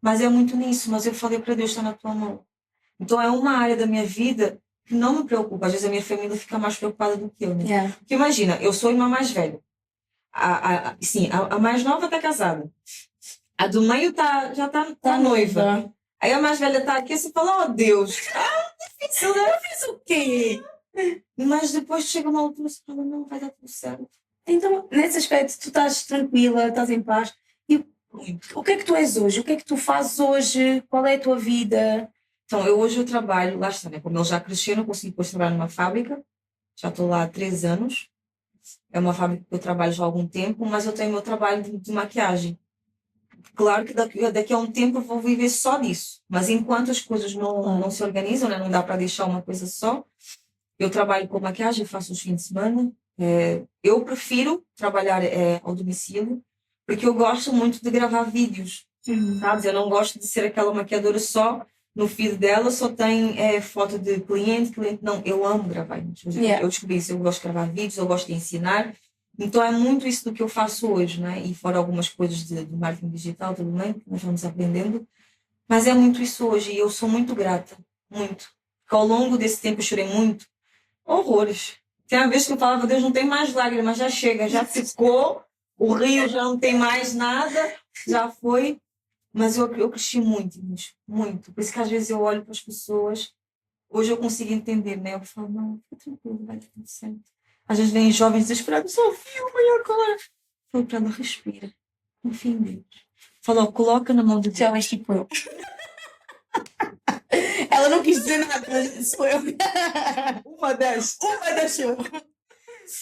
mas é muito nisso. Mas eu falei para Deus, está na tua mão. Então é uma área da minha vida que não me preocupa. Às vezes a minha família fica mais preocupada do que eu, né? Yeah. Porque imagina, eu sou a irmã mais velha. A mais nova está casada. A do meio já tá noiva. Aí a mais velha está aqui e você fala, oh Deus, difícil, né? Eu fiz o quê? Mas depois chega uma altura e você fala, não, vai dar tudo certo. Então, nesse aspecto, tu estás tranquila, estás em paz. E Muito. o que é que tu és hoje? O que é que tu fazes hoje? Qual é a tua vida? Então, hoje eu trabalho, lá está, né? Como ele já cresceu, não consegui depois trabalhar numa fábrica. Já estou lá há 3 anos. É uma fábrica que eu trabalho já há algum tempo, mas eu tenho meu trabalho de maquiagem. Claro que daqui a um tempo eu vou viver só disso. Mas enquanto as coisas não se organizam, né? Não dá para deixar uma coisa só. Eu trabalho com maquiagem, faço os fins de semana. Eu prefiro trabalhar ao domicílio, porque eu gosto muito de gravar vídeos, sabe? Eu não gosto de ser aquela maquiadora só no feed dela, só tem foto de cliente. Não, eu amo gravar vídeos. Eu descobri isso, eu gosto de gravar vídeos, eu gosto de ensinar. Então é muito isso do que eu faço hoje, né? E fora algumas coisas de marketing digital, tudo bem, que nós vamos aprendendo. Mas é muito isso hoje e eu sou muito grata, muito. Porque ao longo desse tempo eu chorei muito, horrores. Tem uma vez que eu falava, Deus, não tem mais lágrimas, já chega, já secou, o rio já não tem mais nada, já foi. Mas eu cresci muito, muito. Por isso que às vezes eu olho para as pessoas, hoje eu consigo entender, né? Eu falo, não, fica tranquilo, vai dar tudo certo. Às vezes vem jovens desesperados, Sofia, e agora? Falo para ela, respira, confia em Deus. Falo, coloca na mão de Deus. Jovens tipo eu. Ela não quis dizer nada, mas sou eu. Uma das eu.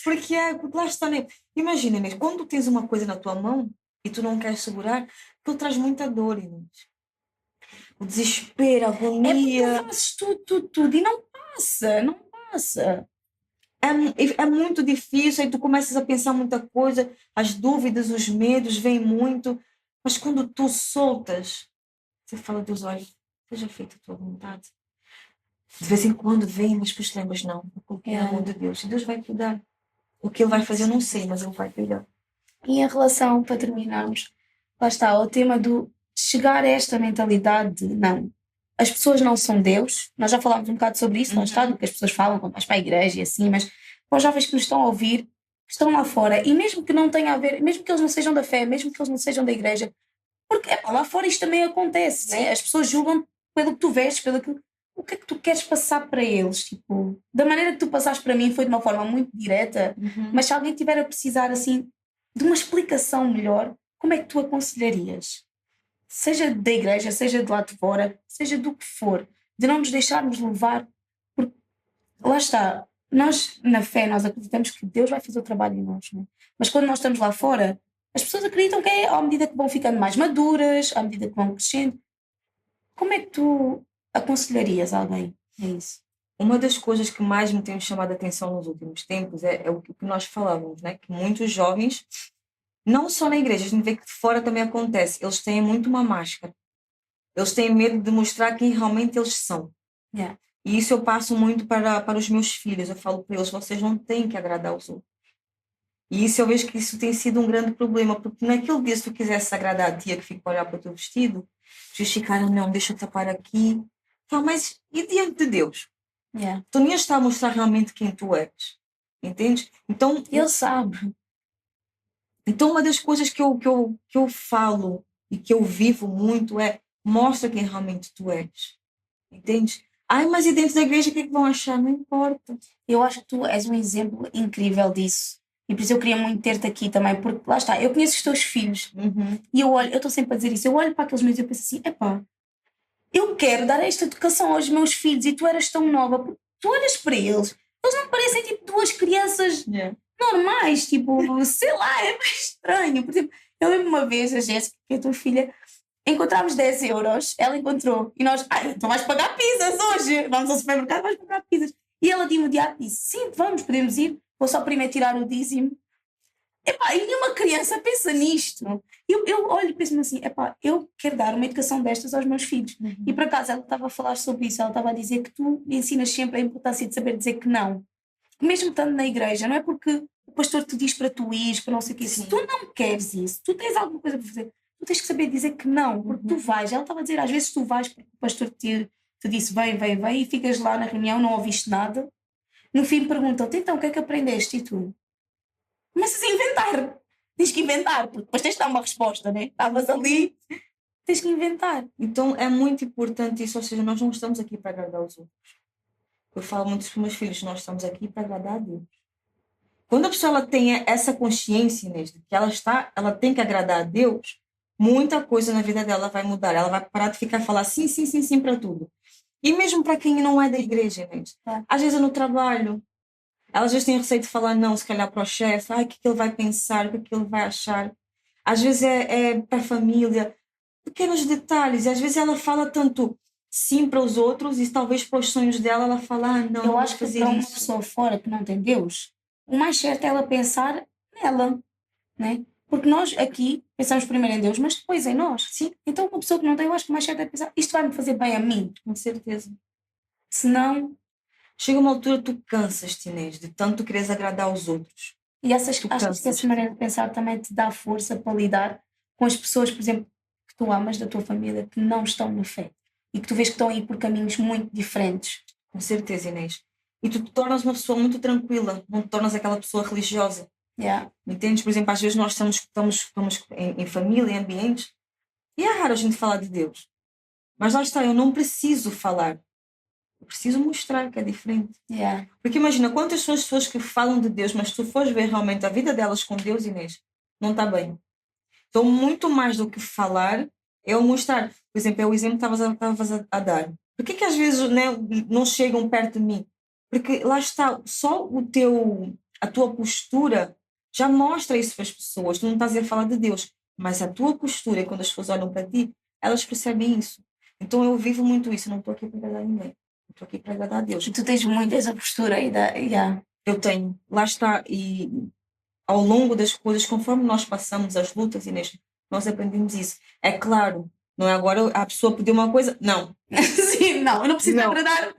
Porque lá está, né? Imagina, Inês, quando tu tens uma coisa na tua mão e tu não queres segurar, aquilo traz muita dor, Inês. O desespero, a É porque agonia. tu fazes tudo e não passa. É muito difícil, aí tu começas a pensar muita coisa, as dúvidas, os medos vêm muito, mas quando tu soltas, você fala, Deus, olha, seja feita a tua vontade. De vez em quando vem, mas depois te lembras, não, eu coloquei na mão de Deus, e Deus vai cuidar. O que Ele vai fazer eu não sei, mas Ele vai cuidar. E em relação, para terminarmos, lá está, o tema do chegar a esta mentalidade de não, as pessoas não são Deus. Nós já falámos um bocado sobre isso, lá está, do que as pessoas falam quando vais para a igreja e assim, mas para os jovens que nos estão a ouvir, que estão lá fora, e mesmo que não tenha a ver, mesmo que eles não sejam da fé, mesmo que eles não sejam da igreja, porque lá fora isto também acontece, né? As pessoas julgam pelo que tu vestes, pelo que. O que é que tu queres passar para eles? Tipo, da maneira que tu passaste para mim foi de uma forma muito direta, mas se alguém tiver a precisar assim de uma explicação melhor, como é que tu aconselharias? Seja da igreja, seja de lá de fora, seja do que for, de não nos deixarmos levar, porque lá está, nós na fé nós acreditamos que Deus vai fazer o trabalho em nós, né? Mas quando nós estamos lá fora, as pessoas acreditam que é à medida que vão ficando mais maduras, à medida que vão crescendo. Como é que tu aconselharias alguém a isso? Uma das coisas que mais me tem chamado a atenção nos últimos tempos é o que nós falávamos, né? Que muitos jovens, não só na igreja, a gente vê que de fora também acontece, eles têm muito uma máscara. Eles têm medo de mostrar quem realmente eles são. Yeah. E isso eu passo muito para os meus filhos. Eu falo para eles, vocês não têm que agradar os outros. E isso eu vejo que isso tem sido um grande problema, porque naquele dia, se tu quisesse agradar a tia que fica a olhar para o teu vestido, justificar, não, deixa eu tapar aqui. Tá, mas e diante de Deus? Yeah. Tu nem está a mostrar realmente quem tu és. Entendes? Então, Ele sabe. então uma das coisas que eu falo e que eu vivo muito é mostra quem realmente tu és. Entendes? Ai, mas e dentro da igreja o que é que vão achar? Não importa. Eu acho que tu és um exemplo incrível disso. E por isso eu queria muito ter-te aqui também, porque lá está, eu conheço os teus filhos e eu olho, eu estou sempre a dizer isso, eu olho para aqueles meus e eu penso assim, epá, eu quero dar esta educação aos meus filhos e tu eras tão nova, porque tu olhas para eles, eles não parecem tipo duas crianças Yeah. normais, tipo, sei lá, é bem estranho. Por exemplo, eu lembro uma vez, a Jéssica, que é a tua filha, encontramos 10 euros, ela encontrou, e nós, então vais pagar pizzas hoje, vamos ao supermercado, vais pagar pizzas. E ela de imediato disse, sim, vamos, podemos ir, vou só primeiro tirar o dízimo. Epá, e nenhuma criança pensa nisto. Eu olho e penso-me assim, epá, eu quero dar uma educação destas aos meus filhos. E por acaso ela estava a falar sobre isso, ela estava a dizer que tu ensinas sempre a importância de saber dizer que não. Mesmo estando na igreja, não é porque o pastor te diz para tu ires, para não sei o quê. Se tu não queres isso, tu tens alguma coisa para fazer, tu tens que saber dizer que não, porque tu vais. Ela estava a dizer, às vezes tu vais porque o pastor te disse vem, vem, vem, e ficas lá na reunião, não ouviste nada. No fim perguntam-te, então o que é que aprendeste? E tu começas a inventar. Tens que inventar, porque depois tens de dar uma resposta, né? Estavas ali, tens que inventar. Então é muito importante isso, ou seja, nós não estamos aqui para agradar os outros. Eu falo muito para os meus filhos, nós estamos aqui para agradar a Deus. Quando a pessoa ela tem essa consciência, Inês, de que ela tem que agradar a Deus, muita coisa na vida dela vai mudar. Ela vai parar de ficar a falar sim, sim, sim, sim para tudo. E mesmo para quem não é da igreja, Inês. Às vezes é no trabalho. Ela às vezes tem receio de falar não, se calhar para o chefe. Ai, o que ele vai pensar? O que ele vai achar? Às vezes é para a família. Pequenos detalhes. E às vezes ela fala tanto sim para os outros e talvez para os sonhos dela ela fala, não, Eu não acho vou que fazer para uma isso. pessoa fora que não tem Deus, o mais certo é ela pensar nela, né? Porque nós aqui pensamos primeiro em Deus, mas depois em nós. Sim, Então uma pessoa que não tem, eu acho que o mais certo é pensar, isto vai-me fazer bem a mim. com certeza. Senão, Chega uma altura tu cansas-te, Inês, de tanto quereres agradar aos outros. e achas que cansas-te. essa maneira de pensar também te dá força para lidar com as pessoas, por exemplo, que tu amas da tua família, que não estão na fé e que tu vês que estão a ir por caminhos muito diferentes. Com certeza, Inês. E tu te tornas uma pessoa muito tranquila, não te tornas aquela pessoa religiosa. Yeah. Entendes? Por exemplo, às vezes nós estamos em família, em ambientes, e é raro a gente falar de Deus. Mas lá está, eu não preciso falar. Eu preciso mostrar que é diferente. Yeah. Porque imagina, quantas são as pessoas que falam de Deus, mas se tu fores ver realmente a vida delas com Deus, Inês, não está bem. Então, muito mais do que falar, é eu mostrar. Por exemplo, é o exemplo que estavas a dar. Por que às vezes, né, não chegam perto de mim? Porque lá está, só a tua postura já mostra isso para as pessoas. Tu não estás a falar de Deus, mas a tua postura, quando as pessoas olham para ti, elas percebem isso. Então eu vivo muito isso, eu não estou aqui para agradar ninguém. Eu estou aqui para agradar a Deus. E tu tens muito essa postura aí da. Yeah. Eu tenho, lá está, e ao longo das coisas, conforme nós passamos as lutas, Inês, nós aprendemos isso. É claro, não é agora a pessoa pediu uma coisa, não. Sim, não, eu não preciso Não. agradar.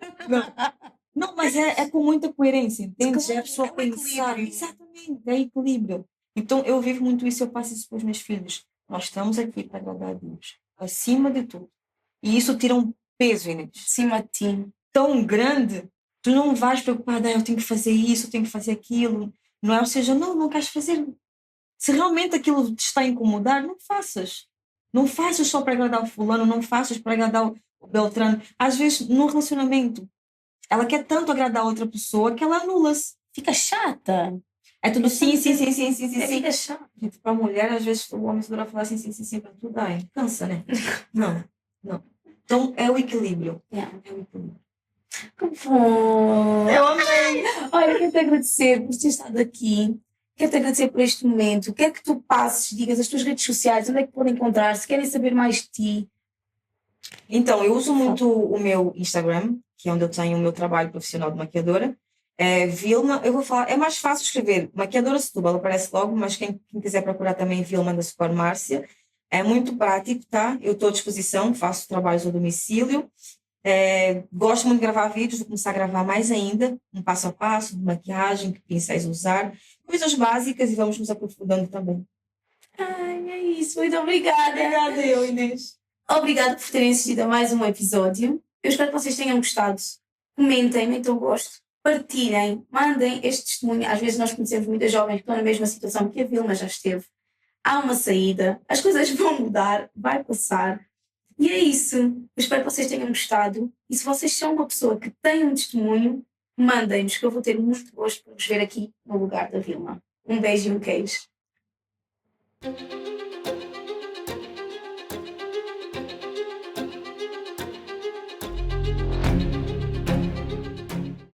Não, mas é com muita coerência, entende? Claro, É a pessoa é um pensar. equilíbrio. Exatamente, é equilíbrio. Então eu vivo muito isso, eu passo isso para os meus filhos. Nós estamos aqui para agradar a Deus, acima de tudo. E isso tira um peso, Inês, Acima de ti. tão grande, tu não vais preocupada, eu tenho que fazer isso, eu tenho que fazer aquilo. Não é? Ou seja, não queres fazer. Se realmente aquilo te está a incomodar, não faças. Não faças só para agradar o fulano, não faças para agradar o Beltrano. Às vezes, no relacionamento, ela quer tanto agradar a outra pessoa que ela anula-se. Fica chata. É tudo sim, sim, sim, sim, sim, sim, sim. Fica chata. Gente, para a mulher, às vezes o homem se dura a falar sim, sim, sim, sim, para tudo, ai, cansa, né? Não. Então é o equilíbrio. Yeah. É o equilíbrio. Que bom. Eu amei! Olha, quero te agradecer por ter estado aqui. Quero te agradecer por este momento. Quero que tu passes, digas as tuas redes sociais, onde é que podem encontrar, se querem saber mais de ti. Então, eu uso muito o meu Instagram, que é onde eu tenho o meu trabalho profissional de maquiadora. É Vilma, eu vou falar, é mais fácil escrever Maquiadora Setúbal, aparece logo, mas quem quiser procurar também Vilma _Márcia. É muito prático, tá? Eu estou à disposição, faço trabalhos ao domicílio. Gosto muito de gravar vídeos, vou começar a gravar mais ainda, um passo a passo, de maquiagem, que pincéis usar, coisas básicas e vamos nos aprofundando também. Ai, é isso. Muito obrigada. Obrigada, eu, Inês. Obrigada por terem assistido a mais um episódio. Eu espero que vocês tenham gostado. Comentem, metam gosto. Partilhem, mandem este testemunho. Às vezes nós conhecemos muitas jovens que estão na mesma situação que a Vilma já esteve. Há uma saída, as coisas vão mudar, vai passar. E é isso. Eu espero que vocês tenham gostado. E se vocês são uma pessoa que tem um testemunho, mandem-nos, que eu vou ter muito gosto por vos ver aqui no lugar da Vilma. Um beijo e um queijo.